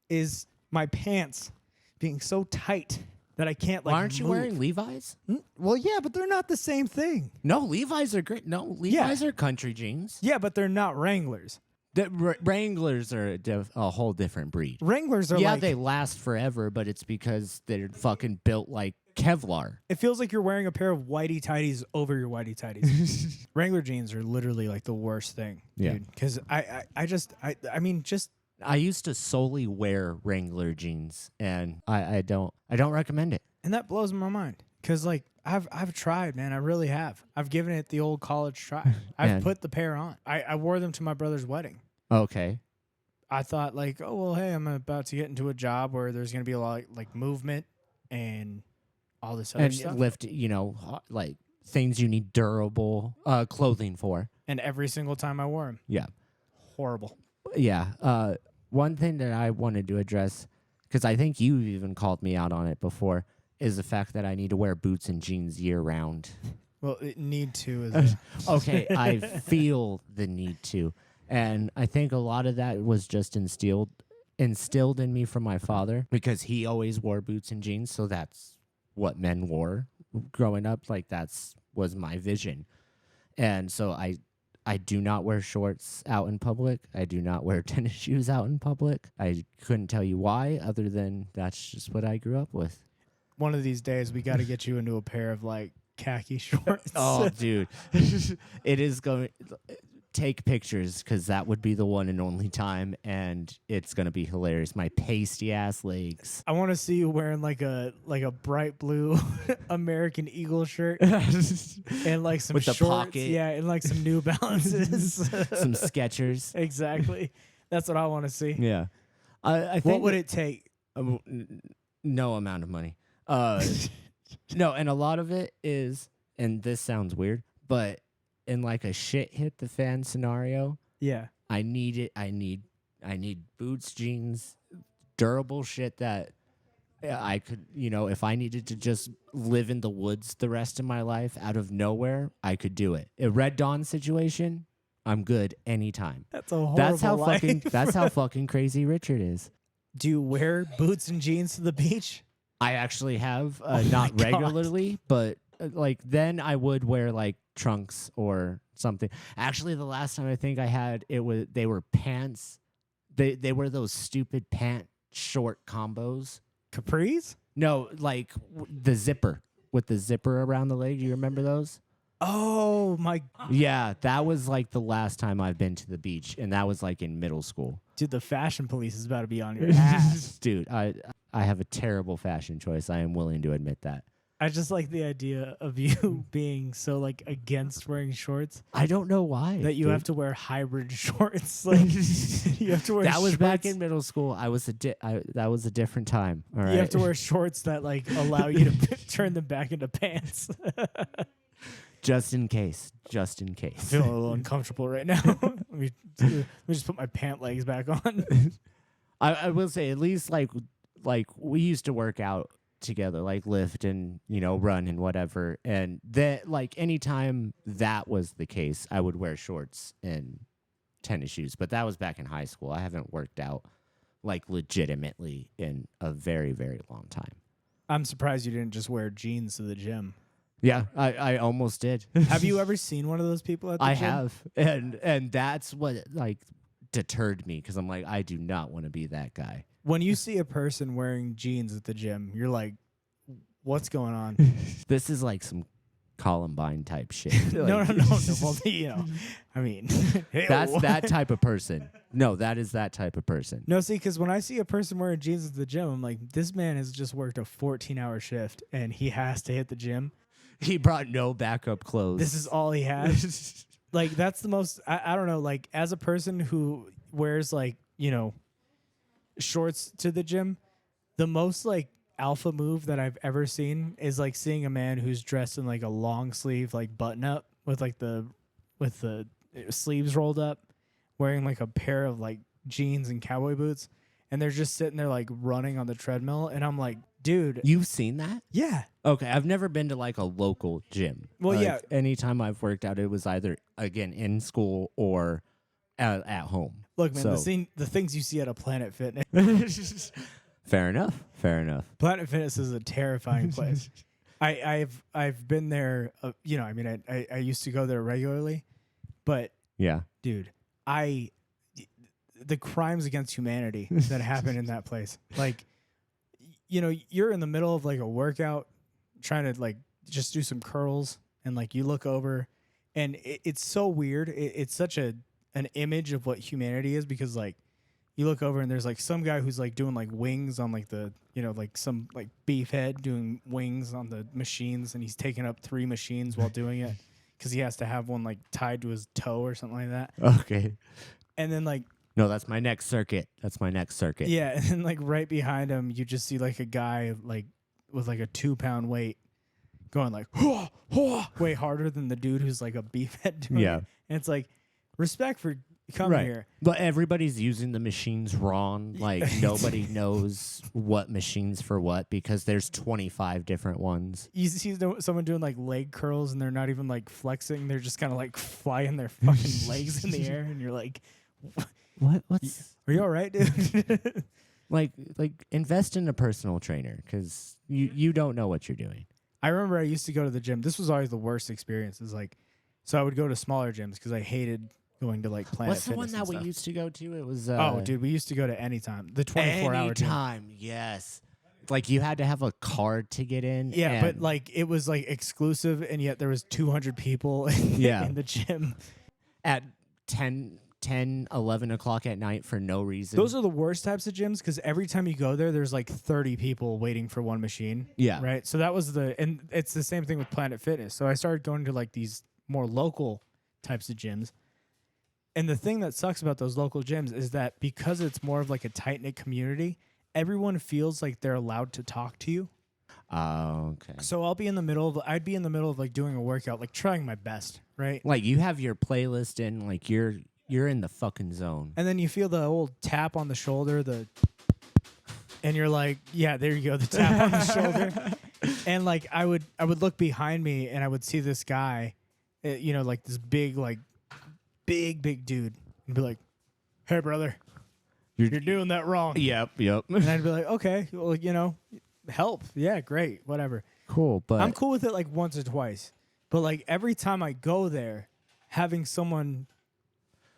is my pants being so tight that I can't like. Why aren't you move. wearing Levi's? Well, yeah, but they're not the same thing. No, Levi's are great. No, Levi's are country jeans. Yeah, but they're not Wranglers. The Wranglers are a whole different breed. Wranglers are Yeah, like, they last forever, but it's because they're fucking built like Kevlar. it feels like you're wearing a pair of whitey tighties over your whitey tighties. Wrangler jeans are literally like the worst thing, Yeah. dude. Because I mean, just I used to solely wear Wrangler jeans, and I don't recommend it. and that blows my mind. Because like I've tried, man. I really have. I've given it the old college try. I've Man. put the pair on. I wore them to my brother's wedding. Okay. I thought like, oh well, hey, I'm about to get into a job where there's gonna be a lot like movement and all this other And stuff. lift, like things you need durable clothing for. And every single time I wore them, Yeah. horrible. Yeah. One thing that I wanted to address, because I think you've even called me out on it before, is the fact that I need to wear boots and jeans year round. Well, it need to is Okay, I feel the need to. And I think a lot of that was just instilled in me from my father, because he always wore boots and jeans, so that's what men wore growing up. Like was my vision. And so I do not wear shorts out in public. I do not wear tennis shoes out in public. I couldn't tell you why, other than that's just what I grew up with. one of these days we got to get you into a pair of like khaki shorts. Oh, dude. It is going... Take pictures, because that would be the one and only time, and it's going to be hilarious. My pasty-ass legs. I want to see you wearing like a bright blue American Eagle shirt and like some With the shorts. pocket. Yeah, and like some New Balances. Some Skechers. Exactly. That's what I want to see. Yeah. I think... What would it take? No amount of money. No, and a lot of it is, and this sounds weird, but in like a shit hit the fan scenario, Yeah. I need it. I need boots, jeans, durable shit that I could, if I needed to just live in the woods the rest of my life out of nowhere, I could do it. A Red Dawn situation, I'm good anytime. That's a horrible That's how fucking crazy Richard is. Do you wear boots and jeans to the beach? I actually have, my not God. regularly, but like then I would wear like trunks or something. Actually, the last time I think I had they were pants. They were those stupid pant short combos. Capris? No, like the zipper with the zipper around the leg. Do you remember those? Oh my Yeah, that was like the last time I've been to the beach, and that was like in middle school. dude, the fashion police is about to be on your ass. Dude, I have a terrible fashion choice. I am willing to admit that. I just like the idea of you being so like against wearing shorts I don't know why. that you dude. have to wear hybrid shorts. Like you have to wear. That was back shorts- in middle school. That was a different time. All right. You have to wear shorts that like allow you to turn them back into pants. just in case. Just in I'm case. feeling a little uncomfortable right now. let me just put my pant legs back on. I will say at least like we used to work out together, like lift and run and whatever, and that like anytime that was the case, I would wear shorts and tennis shoes. But that was back in high school. I haven't worked out like legitimately in a very, very long time. I'm surprised you didn't just wear jeans to the gym. Yeah, I almost did. Have you ever seen one of those people at the I gym? have, and that's what like deterred me, because I'm like, I do not want to be that guy. When you see a person wearing jeans at the gym, you're like, what's going on? This is like some Columbine type shit. No. Like, Well, I mean, that's that type of person. No, that is that type of person. No, see, because when I see a person wearing jeans at the gym, I'm like, this man has just worked a 14-hour shift and he has to hit the gym. He brought no backup clothes. This is all he has. Like, that's the most, I don't know, like, as a person who wears, like, shorts to the gym, the most, like, alpha move that I've ever seen is, like, seeing a man who's dressed in, like, a long sleeve, like, button up with the sleeves rolled up, wearing, like, a pair of, like, jeans and cowboy boots, and they're just sitting there, like, running on the treadmill, and I'm like, dude. You've seen that? Yeah. Okay, I've never been to like a local gym. Well, Like, yeah. anytime I've worked out, it was either again in school or at home. Look, man, So- the things you see at a Planet Fitness. Fair enough. Fair enough. Planet Fitness is a terrifying place. I've been there. You know, I mean, I used to go there regularly, but Yeah. dude, the crimes against humanity that happen in that place, like, you know, you're in the middle of like a workout, trying to like just do some curls, and like you look over, and it's so weird. It's such an image of what humanity is, because like you look over and there's like some guy who's like doing like wings on like the, you know, like some like beef head doing wings on the machines, and he's taking up 3 machines while doing it because he has to have one like tied to his toe or something like that. Okay. And then like, No, that's my next circuit. yeah, and then like right behind him, you just see like a guy like with like a 2-pound weight going like way harder than the dude who's like a beef head doing Yeah. it. And it's like, respect for coming here. But everybody's using the machines wrong. Like nobody knows what machines for what because there's 25 different ones. You see someone doing like leg curls and they're not even like flexing. They're just kind of like flying their fucking legs in the air. And you're like, What's are you all right, dude? like invest in a personal trainer because you don't know what you're doing. I remember I used to go to the gym. This was always the worst experience. Is like, so I would go to smaller gyms because I hated going to like Planet What's the one Fitness that and we stuff. used to go to? It was Oh, dude, we used to go to Anytime, the 24-hour gym. Anytime, yes. Like you had to have a card to get in. Yeah, but and- like it was like exclusive, and yet there was 200 people Yeah. in the gym. at 10, 11 o'clock at night for no reason. Those are the worst types of gyms because every time you go there, there's like 30 people waiting for one machine. Yeah. Right. So that was and it's the same thing with Planet Fitness. So I started going to like these more local types of gyms. And the thing that sucks about those local gyms is that because it's more of like a tight knit community, everyone feels like they're allowed to talk to you. Oh, okay. So I'd be in the middle of like doing a workout, like trying my best, right? Like you have your playlist and like you're in the fucking zone. And then you feel the old tap on the shoulder, and you're like, yeah, there you go, the tap on the shoulder. And like I would look behind me and I would see this guy, you know, like this big dude, and be like, hey brother, you're doing that wrong. Yep. And I'd be like, okay, well, you know, help. Yeah, great, whatever. Cool, but I'm cool with it like once or twice. But like every time I go there, having someone,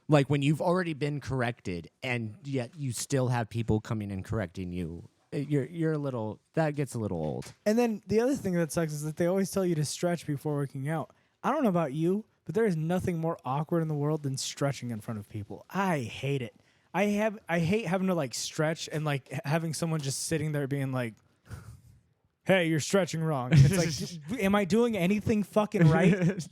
like when you've already been corrected and yet you still have people coming and correcting you, you're a little, that gets a little old. and then the other thing that sucks is that they always tell you to stretch before working out. I don't know about you, but there is nothing more awkward in the world than stretching in front of people. I hate it. I hate having to like stretch and like having someone just sitting there being like, hey, you're stretching wrong. And it's like, am I doing anything fucking right?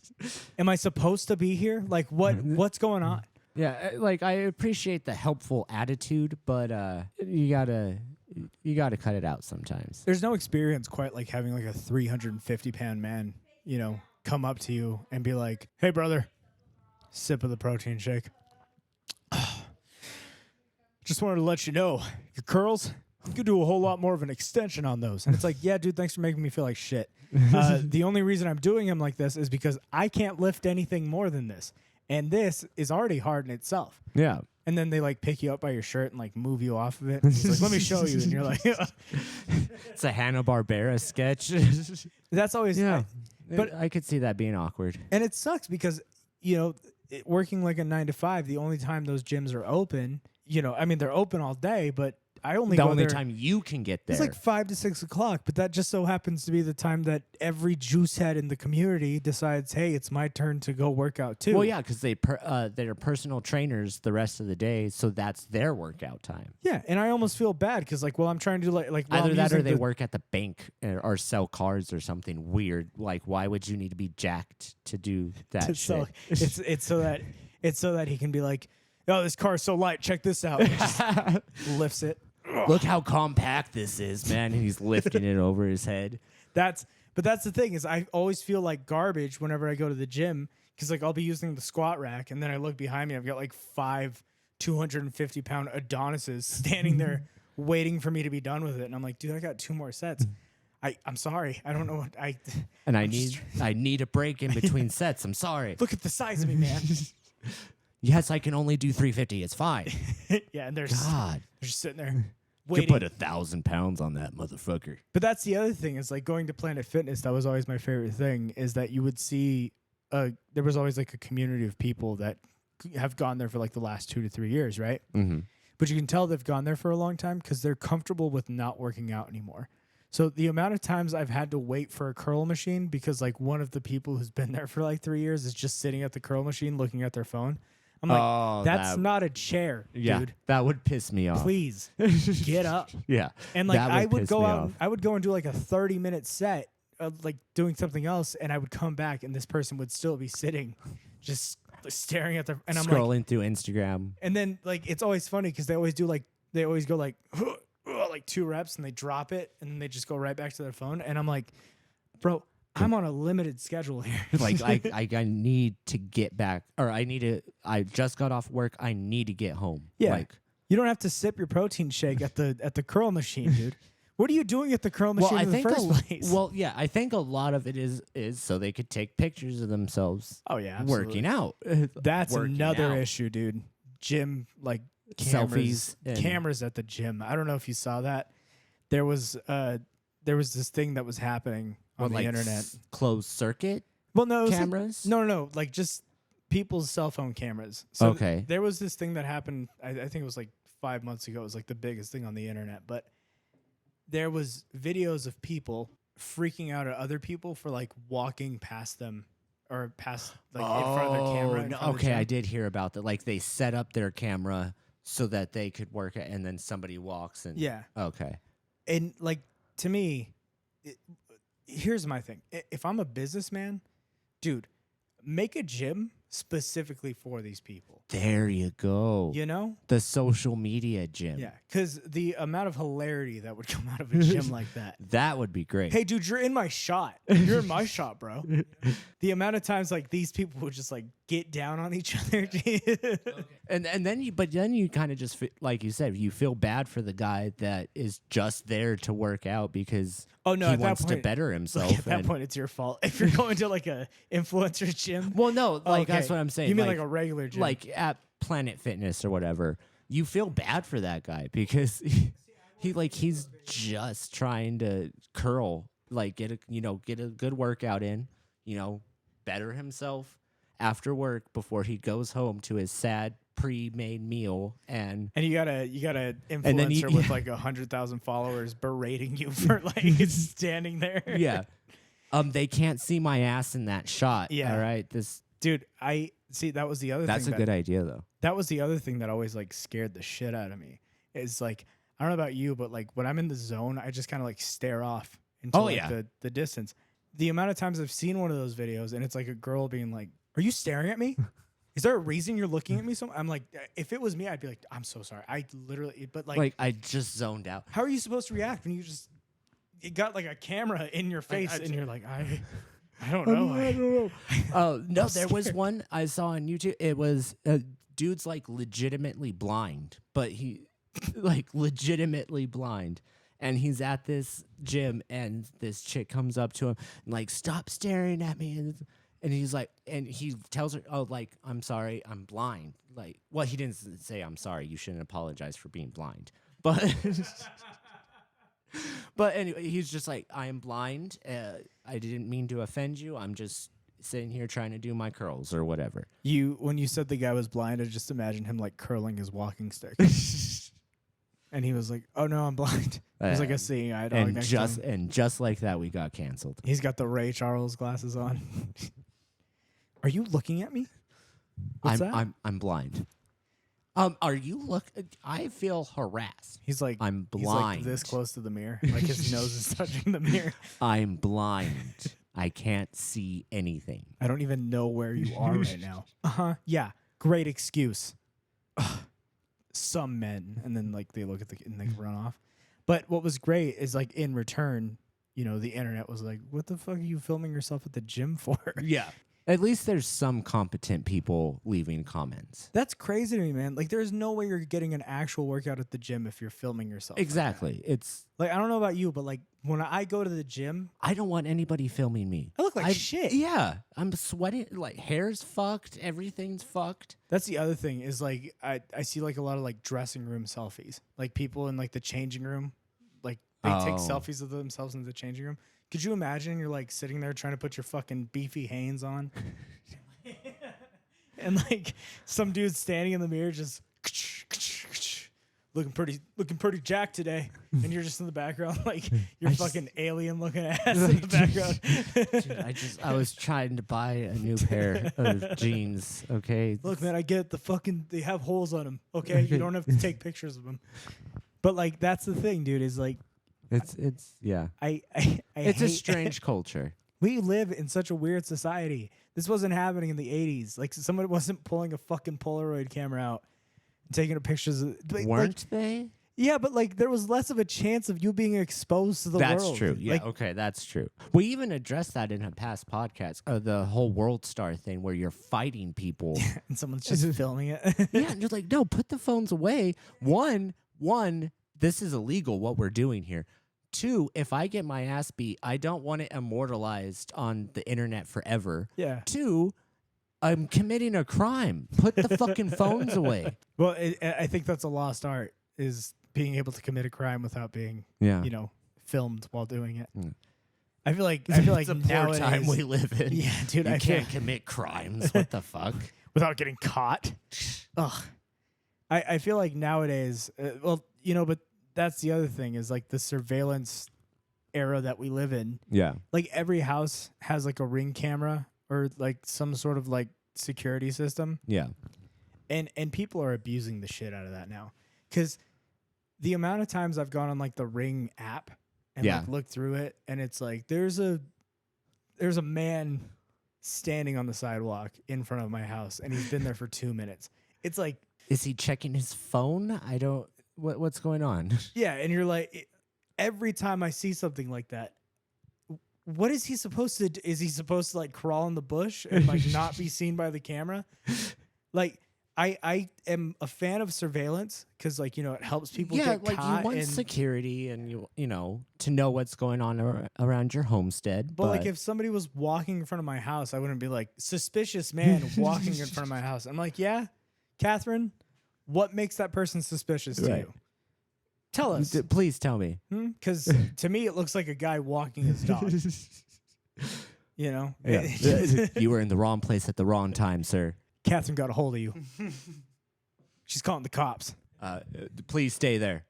Am I supposed to be here? Like what's going on? Yeah, like I appreciate the helpful attitude, but you gotta cut it out sometimes. There's no experience quite like having like a 350-pound man, you know, come up to you and be like, hey brother, sip of the protein shake. Just wanted to let you know, your curls, you could do a whole lot more of an extension on those. And it's like, yeah, dude, thanks for making me feel like shit. The only reason I'm doing them like this is because I can't lift anything more than this. And this is already hard in itself. Yeah. And then they like pick you up by your shirt and like move you off of it. And it's like, let me show you. And you're like, It's a Hanna-Barbera sketch. that's always, Yeah. but But I could see that being awkward. and it sucks because, you know, working like a 9 to 5, the only time those gyms are open, you know, I mean, they're open all day, but I only The go only there. time you can get there. It's like 5 to 6 o'clock, but that just so happens to be the time that every juice head in the community decides, hey, it's my turn to go work out too. well, yeah, because they're personal trainers the rest of the day, so that's their workout time. Yeah, and I almost feel bad because, like, well, I'm trying to do like while Either I'm that or using they the- work at the bank or sell cars or something weird. Like, why would you need to be jacked to do that to shit? sell. It's so that he can be like, oh, this car's so light. Check this out. And just lifts it. Look how compact this is, man. And he's lifting it over his head. But that's the thing is I always feel like garbage whenever I go to the gym because like I'll be using the squat rack and then I look behind me, I've got like 5 250-pound Adonises standing there waiting for me to be done with it. And I'm like, dude, I got 2 more sets. I'm sorry. I don't know what And I'm just I need a break in between sets. I'm sorry. look at the size of me, man. Yes, I can only do 350. It's fine. Yeah, and they're God. just sitting there You waiting. put 1,000 pounds on that motherfucker. But that's the other thing is like going to Planet Fitness. That was always my favorite thing is that you would see there was always like a community of people that have gone there for like the last 2 to 3 years, right? Mm-hmm. But you can tell they've gone there for a long time because they're comfortable with not working out anymore. So the amount of times I've had to wait for a curl machine because like one of the people who's been there for like 3 years is just sitting at the curl machine looking at their phone. I'm like, that's not a chair, dude. That would piss me off. Please get up. Yeah. And like that I would piss go me out, off. I would go and do like a 30-minute set of like doing something else, and I would come back, and this person would still be sitting, just staring at their. And I'm like, scrolling through Instagram. and then like it's always funny because they always go like 2 reps, and they drop it, and then they just go right back to their phone, and I'm like, bro, I'm on a limited schedule here. Like I need to get back, or I just got off work. I need to get home. Yeah. Like, You don't have to sip your protein shake at the curl machine, dude. What are you doing at the curl machine in the first place? Well, yeah, I think a lot of it is so they could take pictures of themselves oh yeah, working out. That's Working another out. issue, dude. Gym like Selfies and- cameras at the gym. I don't know if you saw that. There was this thing that was happening on the like internet. Closed circuit Well, no, it was like- cameras. no, like just people's cell phone cameras. So Okay. there was this thing that happened. I think it was like 5 months ago. It was like the biggest thing on the internet, but there was videos of people freaking out at other people for like walking past them or past like in front of their camera. in no, front of the okay, I gym. did hear about that. Like they set up their camera so that they could work it, and then somebody walks and Yeah. Okay. And like to me, here's my thing. If I'm a businessman, dude, make a gym specifically for these people. There you go. You know? The social media gym. Yeah. Because the amount of hilarity that would come out of a gym like that. That would be great. Hey, dude, you're in my shot. You're in my shot, bro. The amount of times like these people would just like get down on each other. And then you kind of just like you said, you feel bad for the guy that is just there to work out because Oh no, he at that wants to point- better himself. Like, at that and- point, it's your fault. If you're going to like a influencer gym, well, no, like okay. that's what I'm saying. You mean like a regular gym? like at Planet Fitness or whatever, you feel bad for that guy because he's just trying to curl, like get a good workout in, better himself after work before he goes home to his sad pre-made meal and you got a influencer And then you- with like 100,000 followers berating you for like standing there. yeah. They can't see my ass in that shot. Yeah. All right. Dude, I see that was the other That's thing. a good idea though. That was the other thing that always like scared the shit out of me. Is like I don't know about you, but like when I'm in the zone, I just kind of like stare off into Oh, like, yeah. the distance. The amount of times I've seen one of those videos and it's like a girl being like, "Are you staring at me? Is there a reason you're looking at me?" So I'm like, if it was me, I'd be like, "I'm so sorry." I literally, but like I just zoned out. how are you supposed to react when you got like a camera in your face and you're like, I don't know. I don't know. Oh no, I'm there was scared. one I saw on YouTube. It was dude's like legitimately blind, but he like legitimately blind. And he's at this gym, and this chick comes up to him and like, "Stop staring at me." And he's like, and he tells her, "Oh, like, I'm sorry, I'm blind." Like, well, he didn't say, "I'm sorry, you shouldn't apologize for being blind." But, but anyway, he's just like, "I am blind. I didn't mean to offend you. I'm just sitting here trying to do my curls or whatever." When you said the guy was blind, I just imagined him like curling his walking stick. And he was like, "Oh no, I'm blind." He was like a seeing eye dog And next just to him. and just like that, we got canceled. He's got the Ray Charles glasses on. Are you looking at me? What's that? I'm blind. Are you look? I feel harassed. He's like, I'm He's like this blind. close to the mirror, like his nose is touching the mirror. I'm blind. I can't see anything. I don't even know where you are right now. Yeah. Great excuse. Ugh. Some men, and then like they look at and they run off. But what was great is like in return, the internet was like, "What the fuck are you filming yourself at the gym for?" Yeah. At least there's some competent people leaving comments. That's crazy to me, man. Like, there's no way you're getting an actual workout at the gym if you're filming yourself. Exactly. It's Like, I don't know about you, but like when I go to the gym, I don't want anybody filming me. I look like shit. Yeah, I'm sweating. Like hair's fucked. Everything's fucked. That's the other thing is like I see like a lot of like dressing room selfies, like people in like the changing room, like they take selfies of themselves in the changing room. Could you imagine you're like sitting there trying to put your fucking beefy Hanes on, and like some dude standing in the mirror just looking pretty jacked today, and you're just in the background like you're fucking alien looking ass in the background. Dude, I was trying to buy a new pair of jeans. Okay, look, man, I get they have holes on them. Okay, you don't have to take pictures of them, but like that's the thing, dude. Is like it's yeah. It's a strange culture. We live in such a weird society. This wasn't happening in the 80s. Like somebody wasn't pulling a fucking Polaroid camera out and taking pictures of Weren't they? Yeah, but like there was less of a chance of you being exposed to the world. That's true. Yeah, like, okay, that's true. We even addressed that in a past podcast, the whole World Star thing where you're fighting people. and someone's just filming it. Yeah, and you're like, no, put the phones away. One, this is illegal what we're doing here. Two, if I get my ass beat, I don't want it immortalized on the internet forever. Yeah. Two, I'm committing a crime. Put the fucking phones away. Well, I think that's a lost art, is being able to commit a crime without being, filmed while doing it. Mm. I feel like It's a poor nowadays, time we live in. Yeah, dude, You I can't feel, commit crimes. What the fuck? without getting caught. Ugh. I feel like nowadays, but that's the other thing is like the surveillance era that we live in. Yeah. Like every house has like a Ring camera or like some sort of like security system. Yeah. And people are abusing the shit out of that now. Cause the amount of times I've gone on like the Ring app and like looked through it and it's like there's a man standing on the sidewalk in front of my house and he's been there for 2 minutes. It's like, is he checking his phone? I don't what's going on? Yeah, and you're like, every time I see something like that, what is he supposed to do? Is he supposed to like crawl in the bush and like not be seen by the camera? Like, I am a fan of surveillance because like, it helps people get like caught. You want security and you know to know what's going on around your homestead. But like if somebody was walking in front of my house, I wouldn't be like, suspicious man walking in front of my house. I'm like, yeah, Catherine, what makes that person suspicious to you? Tell us. Please tell me. Because to me, it looks like a guy walking his dog. Yeah. You were in the wrong place at the wrong time, sir. Catherine got a hold of you. She's calling the cops. Please stay there.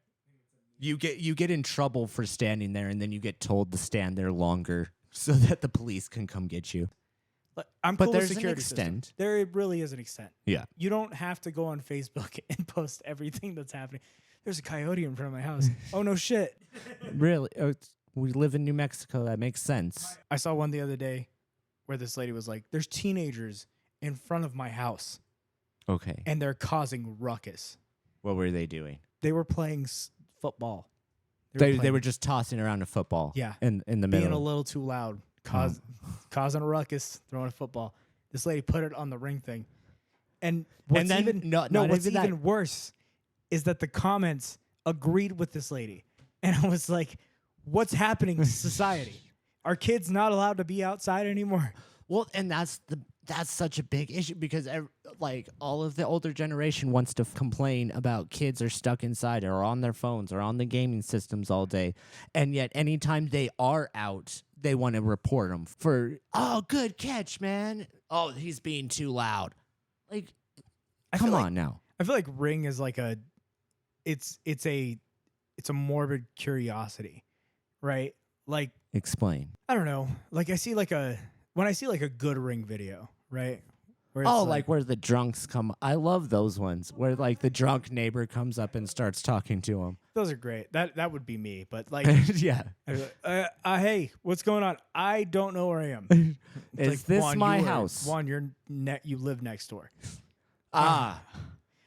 You get in trouble for standing there, and then you get told to stand there longer so that the police can come get you. I'm but cool there's with security an extent. System. There really is an extent. Yeah. You don't have to go on Facebook and post everything that's happening. There's a coyote in front of my house. Oh, no shit. Really? We live in New Mexico. That makes sense. I saw one the other day where this lady was like, there's teenagers in front of my house. Okay. And they're causing ruckus. What were they doing? They were playing football. They were just tossing around a football. Yeah. In the middle. Being a little too loud. Causing a ruckus, throwing a football. This lady put it on the Ring thing. And what's even worse is that the comments agreed with this lady. And I was like, what's happening to society? Are kids not allowed to be outside anymore? Well, and that's such a big issue because like all of the older generation wants to complain about kids are stuck inside or on their phones or on the gaming systems all day. And yet anytime they are out, they want to report them for, oh, good catch, man. Oh, he's being too loud. Like, come on now. I feel like Ring is like it's a morbid curiosity, right? Like, explain. I don't know. Like when I see like a good Ring video, right? Where where the drunks come. I love those ones where like the drunk neighbor comes up and starts talking to him. Those are great. That would be me. But like, yeah. Hey, what's going on? I don't know where I am. Is like, this my house? You live next door.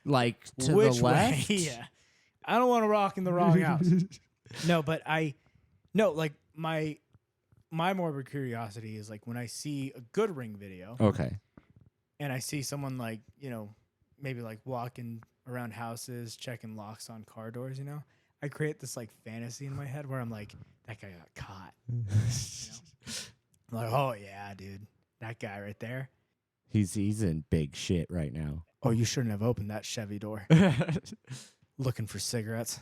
Like to Which the left? Way? Yeah. I don't want to rock in the wrong house. No, but like my my morbid curiosity is like when I see a good Ring video Okay. and I see someone like, maybe like walking around houses, checking locks on car doors, I create this like fantasy in my head where I'm like, that guy got caught. I'm like, oh yeah, dude, that guy right there. He's in big shit right now. Oh, you shouldn't have opened that Chevy door. Looking for cigarettes.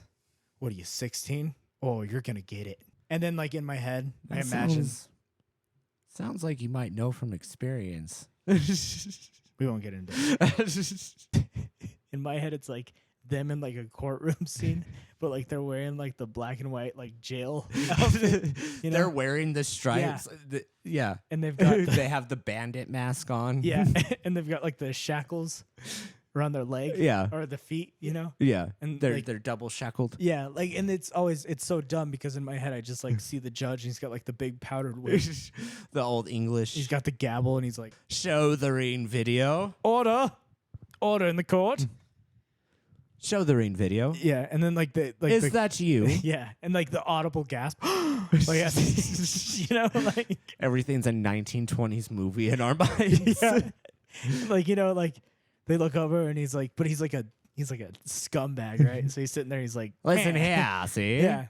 What are you, 16? Oh, you're gonna get it. And then like in my head, I imagine. Sounds like you might know from experience. We won't get into it. In my head, it's like them in like a courtroom scene, but like they're wearing like the black and white like jail outfit. They're wearing the stripes. Yeah. And they've got they have the bandit mask on. yeah, and they've got like the shackles around their leg. Yeah. Or the feet, Yeah. And they're like, they're double shackled. yeah, like, and it's so dumb because in my head I just like see the judge and he's got like the big powdered wig. The old English. He's got the gavel and he's like, Show the Ring video. order in the court. Show the Ring video. Yeah, and then like Is that you? yeah, and like the audible gasp. Like, like Everything's a 1920s movie in our minds. yeah. Like, like they look over and he's like a scumbag, right? So he's sitting there, he's like, Listen "Man." here, see? Yeah.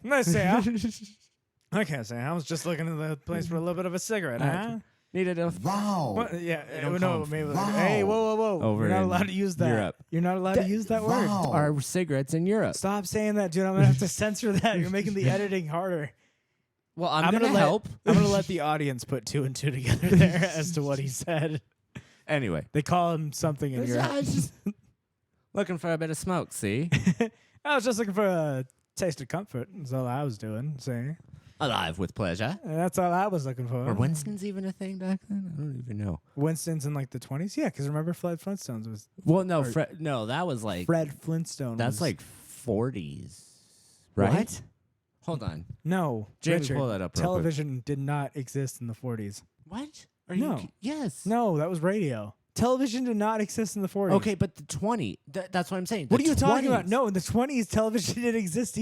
I can't say. I was just looking at the place for a little bit of a cigarette, huh? Needed a Wow. What? Yeah. don't No, call maybe. wow. Hey, whoa. Over You're not in allowed to use that. Europe. You're not allowed to use that word. Wow. our cigarettes in Europe. Stop saying that, dude. I'm gonna have to censor that. You're making the editing harder. Well, I'm gonna gonna help. I'm gonna let the audience put 2 and 2 together there as to what he said. Anyway, They call him something in I Europe. was just looking for a bit of smoke. See, I was just looking for a taste of comfort. That's all I was doing. See, alive with pleasure. that's all I was looking for. Were Winston's even a thing back then? I don't even know. Winston's in like the 20s. Yeah, because remember Fred Flintstones was Well, no, Or- no, that was like Fred Flintstone. that's was, like 40s, right? What? Hold on, No, Jamie, Richard, pull that up. Real quick. television did not exist in the 40s. What? Are No. you? Yes. No, that was radio. Television did not exist in the 40s. Okay, but the 20. That's what I'm saying. What The are you talking about? 20s. No, in the 20s, television didn't exist.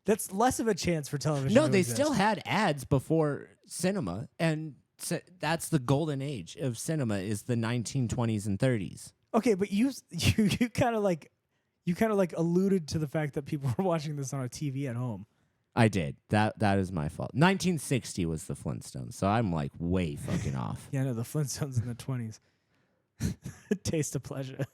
That's less of a chance for television. No, to they exist. still had ads before cinema, and that's the golden age of cinema is the 1920s and 30s. Okay, but you kind of like alluded to the fact that people were watching this on a TV at home. I did. That is my fault. 1960 was the Flintstones, so I'm like way fucking off. Yeah, no, the Flintstones in the 20s. Taste of pleasure.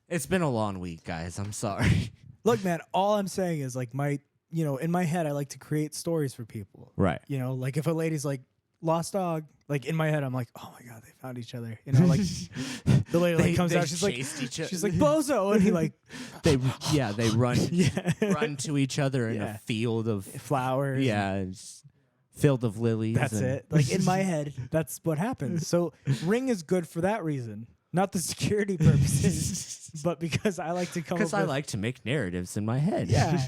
It's been a long week, guys. I'm sorry. Look, man, all I'm saying is like in my head, I like to create stories for people. Right. Like if a lady's like lost dog, like in my head, I'm like, oh my god, they found each other. Like the lady like comes out, she's like, she's like Bozo, and he like they run yeah run to each other in Yeah. a field of flowers. it's field of lilies. That's and it. Like in my head, that's what happens. So Ring is good for that reason, not the security purposes, but because I like to come. Because up I with, like to make narratives in my head. Yeah,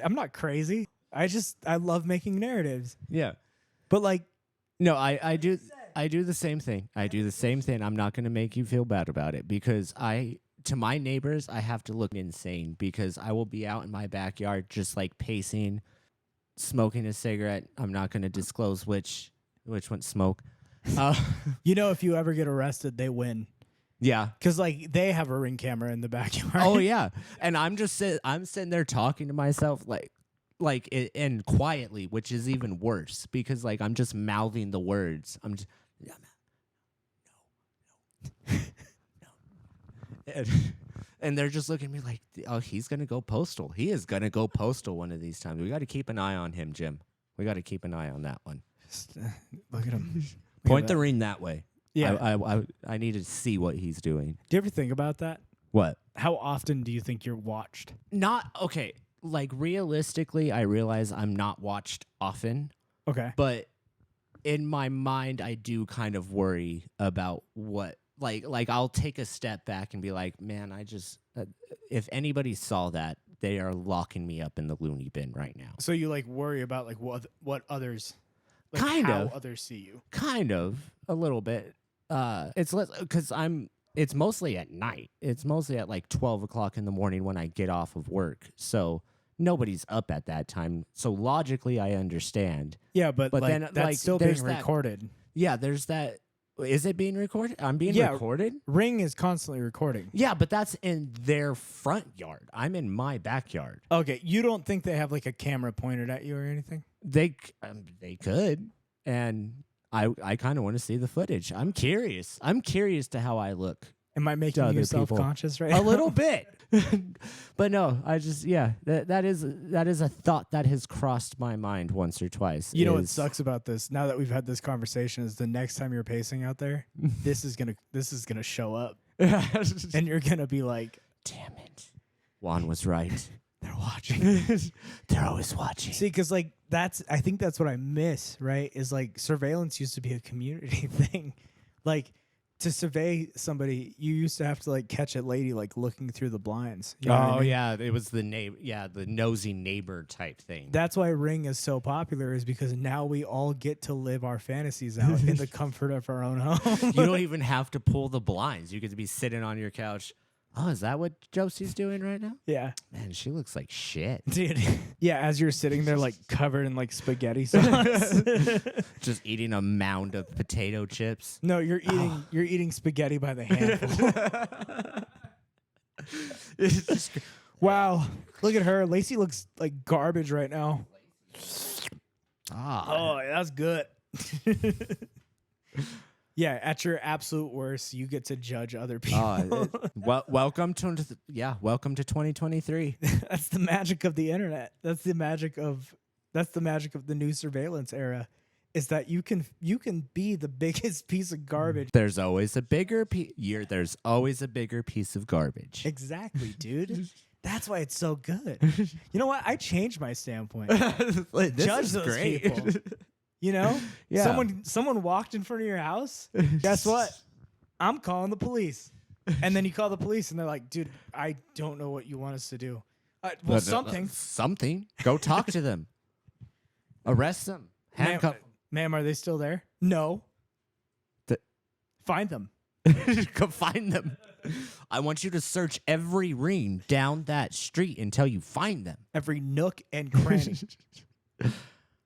I'm not crazy. I love making narratives. Yeah. But like, No, I do the same thing. I do the same thing. I'm not going to make you feel bad about it because to my neighbors, I have to look insane because I will be out in my backyard just like pacing, smoking a cigarette. I'm not going to disclose which one smoke. if you ever get arrested, they win. Yeah. Because like they have a Ring camera in the backyard. Oh yeah. And I'm sitting there talking to myself and quietly, which is even worse because like I'm just mouthing the words. I'm just no. And they're just looking at me like, oh, he's gonna go postal. He is gonna go postal one of these times. We got to keep an eye on him, Jim. We got to keep an eye on that one. Just, look at him. Point the ring that way. Yeah. I need to see what he's doing. Do you ever think about that? What? How often do you think you're watched? Not okay. Like realistically, I realize I'm not watched often, Okay. but in my mind, I do kind of worry about what. Like I'll take a step back and be like, man, I just if anybody saw that, they are locking me up in the loony bin right now. So you like worry about like what others, like Kind how of. others see you. Kind of a little bit. It's less because it's mostly at night. It's mostly at like 12 o'clock in the morning when I get off of work. So nobody's up at that time. So logically, I understand. Yeah, but like, then, that's like, still being there's that- recorded. Yeah, there's that. Is it being recorded? I'm being Yeah. recorded? Ring is constantly recording. Yeah, but that's in their front yard. I'm in my backyard. Okay, you don't think they have like a camera pointed at you or anything? They could, and I kind of want to see the footage. I'm curious. I'm curious to how I look. Am I making other you people. self-conscious right A now? little bit. But no, I just that is a thought that has crossed my mind once or twice. You know what is- sucks about this? Now that we've had this conversation, is the next time you're pacing out there, this is gonna show up, and you're gonna be like, Damn it. Juan was right. they're watching. They're always watching. See, because like I think that's what I miss. Right? Is like surveillance used to be a community thing, like. To survey somebody, you used to have to like catch a lady like looking through the blinds. You know what I mean? Yeah, it was the the nosy neighbor type thing. That's why Ring is so popular, is because now we all get to live our fantasies out in the comfort of our own home. You don't even have to pull the blinds. You get to be sitting on your couch. Oh, is that what Josie's doing right now? Yeah. Man, she looks like shit. Dude. Yeah, as you're sitting there like covered in like spaghetti sauce. Just eating a mound of potato chips. No, you're eating spaghetti by the handful. Wow. Look at her. Lacey looks like garbage right now. Oh, that's good. Yeah, at your absolute worst, you get to judge other people. Welcome to 2023. That's the magic of the internet. That's the magic of the new surveillance era, is that you can be the biggest piece of garbage. There's always a bigger there's always a bigger piece of garbage. Exactly, dude. That's why it's so good. You know what? I changed my standpoint. This Judge is those great. people. You know? Yeah. Someone walked in front of your house. Guess what? I'm calling the police. And then you call the police and they're like, dude, I don't know what you want us to do. Well, something. Something. Go talk to them. Arrest them. Handcuff. Ma'am, are they still there? No. Find them. Go find them. I want you to search every ring down that street until you find them. Every nook and cranny.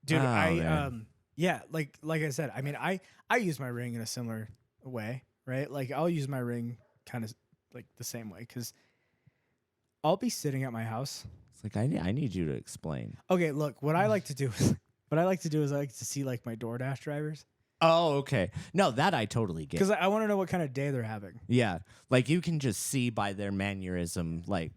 Dude, man. Yeah, like I said, I mean, I use my Ring in a similar way, right? Like I'll use my Ring kind of like the same way, because I'll be sitting at my house. It's like I need you to explain. Okay, look, what I like to do is I like to see like my DoorDash drivers, Oh, okay. No, that I totally get. because I want to know what kind of day they're having. Yeah, like you can just see by their mannerism, like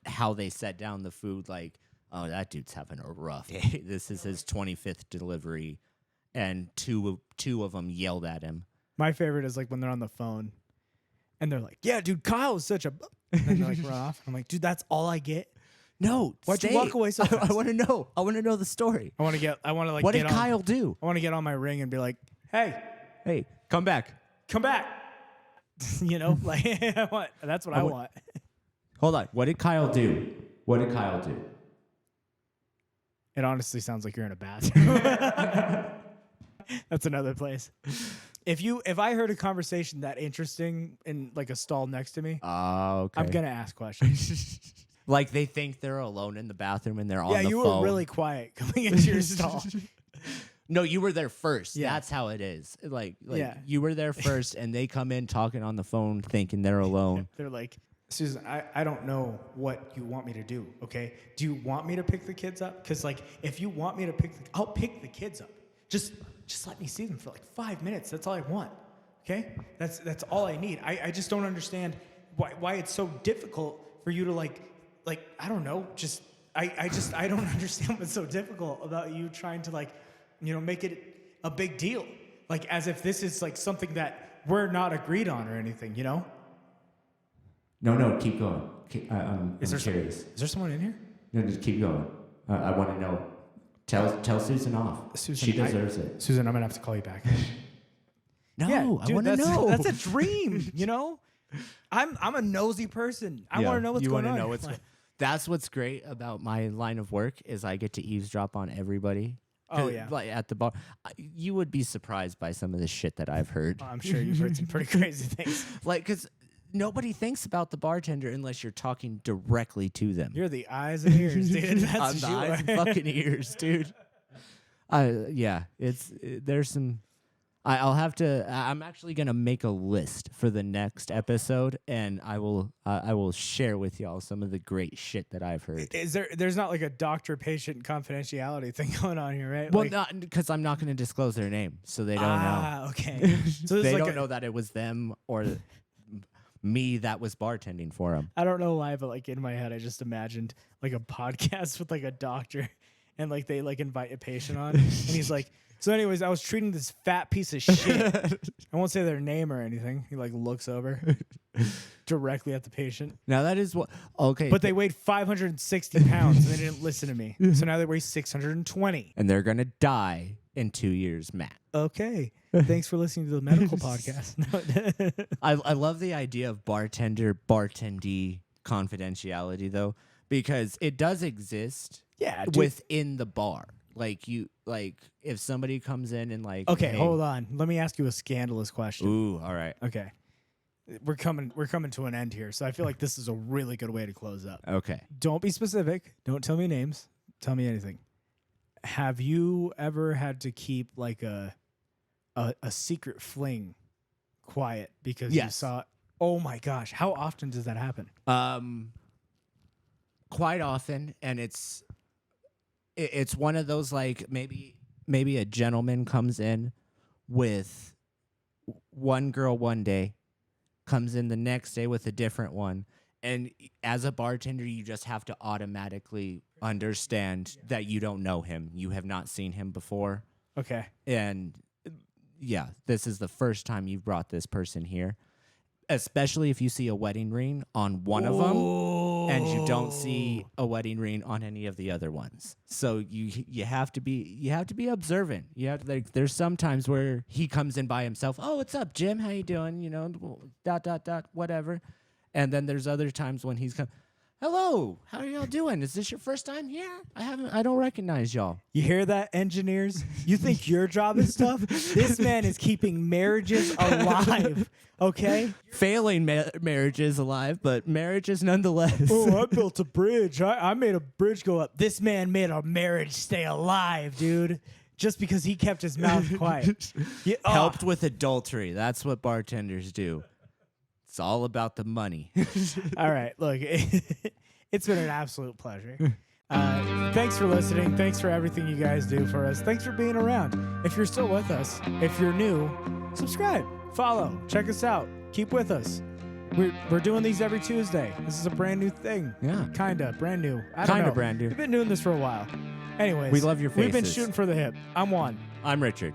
how they set down the food. Like, oh, that dude's having a rough day. This is his 25th delivery, and two of them yelled at him. My favorite is like when they're on the phone, and they're like, "Yeah, dude, Kyle is such a," and they like run off. I'm like, "Dude, that's all I get." No, Why'd you walk away so fast? I want to know. I want to know the story. I want to like. What get did on, Kyle do? I want to get on my Ring and be like, "Hey, Hey, come back. come back." You know, like that's what I want. Hold on. What did Kyle do? What did Kyle do? It honestly sounds like you're in a bathroom. That's another place. If I heard a conversation that interesting in like a stall next to me, Oh, okay. I'm gonna ask questions. Like they think they're alone in the bathroom and they're on Yeah, the you phone. were really quiet coming into your stall. No, you were there first. Yeah. That's how it is. Like Yeah. you were there first, and they come in talking on the phone, thinking they're alone. They're like, "Susan, I don't know what you want me to do. Okay, do you want me to pick the kids up? Because like, if you want me to I'll pick the kids up. Just let me see them for like 5 minutes. That's all I want. Okay, that's all I need. I just don't understand why it's so difficult for you to like I don't know. Just I don't understand what's so difficult about you trying to like, you know, make it a big deal. Like as if this is like something that we're not agreed on or anything. You know? No, keep going. I'm Is there curious. Is there someone in here? No, just keep going. I want to know. Tell Susan off. Susan, she deserves it. Susan, I'm gonna have to call you back. No, Yeah, I dude, want to know. That's a dream, you know? I'm a nosy person. I want to know what's going on. Know what's That's what's great about my line of work is I get to eavesdrop on everybody. Oh, yeah. Like at the bar, you would be surprised by some of the shit that I've heard. I'm sure you've heard some pretty crazy things. Like, because nobody thinks about the bartender unless you're talking directly to them. You're the eyes and ears, dude. That's I'm the eyes and fucking ears, dude. Yeah, there's some. I'll have to. I'm actually gonna make a list for the next episode, and I will share with y'all some of the great shit that I've heard. There's not like a doctor-patient confidentiality thing going on here, right? Well, like, not because I'm not gonna disclose their name, so they don't know. Okay. So They like don't know that it was them or me that was bartending for them. I don't know why, but like in my head, I just imagined like a podcast with like a doctor, and like they like invite a patient on, and he's like. So anyways, I was treating this fat piece of shit. I won't say their name or anything. He like looks over directly at the patient. Now that is what okay. But they weighed 560 pounds and they didn't listen to me. So now they weigh 620. and they're gonna die in 2 years, Matt. Okay. Thanks for listening to the medical podcast. I love the idea of bartendee confidentiality though, because it does exist Yeah, dude. within the bar. Like if somebody comes in and like Okay, hey, hold on. Let me ask you a scandalous question. Ooh, all right. Okay. We're coming to an end here. So I feel like this is a really good way to close up. Okay. Don't be specific. Don't tell me names. Tell me anything. Have you ever had to keep like a secret fling quiet because you Yes. saw? Oh my gosh! How often does that happen? Quite often, and it's one of those like maybe a gentleman comes in with one girl one day, comes in the next day with a different one, and as a bartender you just have to automatically understand that you don't know him, you have not seen him before, Okay. and yeah, this is the first time you've brought this person here, especially if you see a wedding ring on one of them and you don't see a wedding ring on any of the other ones. So you have to be observant. You have to, like, there's some times where he comes in by himself. Oh, what's up, Jim? How you doing? You know, ... whatever. And then there's other times when he's come. Hello, how are y'all doing? Is this your first time here? I don't recognize y'all. You hear that, engineers? You think your job is tough? This man is keeping marriages alive. Okay. Failing marriages alive, but marriages nonetheless. Oh, I built a bridge. I made a bridge go up. This man made a marriage stay alive, dude. Just because he kept his mouth quiet. Helped with adultery. That's what bartenders do. It's all about the money. All right. Look, it's been an absolute pleasure. Thanks for listening. Thanks for everything you guys do for us. Thanks for being around. If you're still with us, if you're new, subscribe, follow, check us out. Keep with us. We're doing these every Tuesday. This is a brand new thing. Yeah. Kinda brand new. I don't know. Brand new. We've been doing this for a while. Anyways, We love your We've been faces. shooting for the hip. I'm Juan. I'm Richard.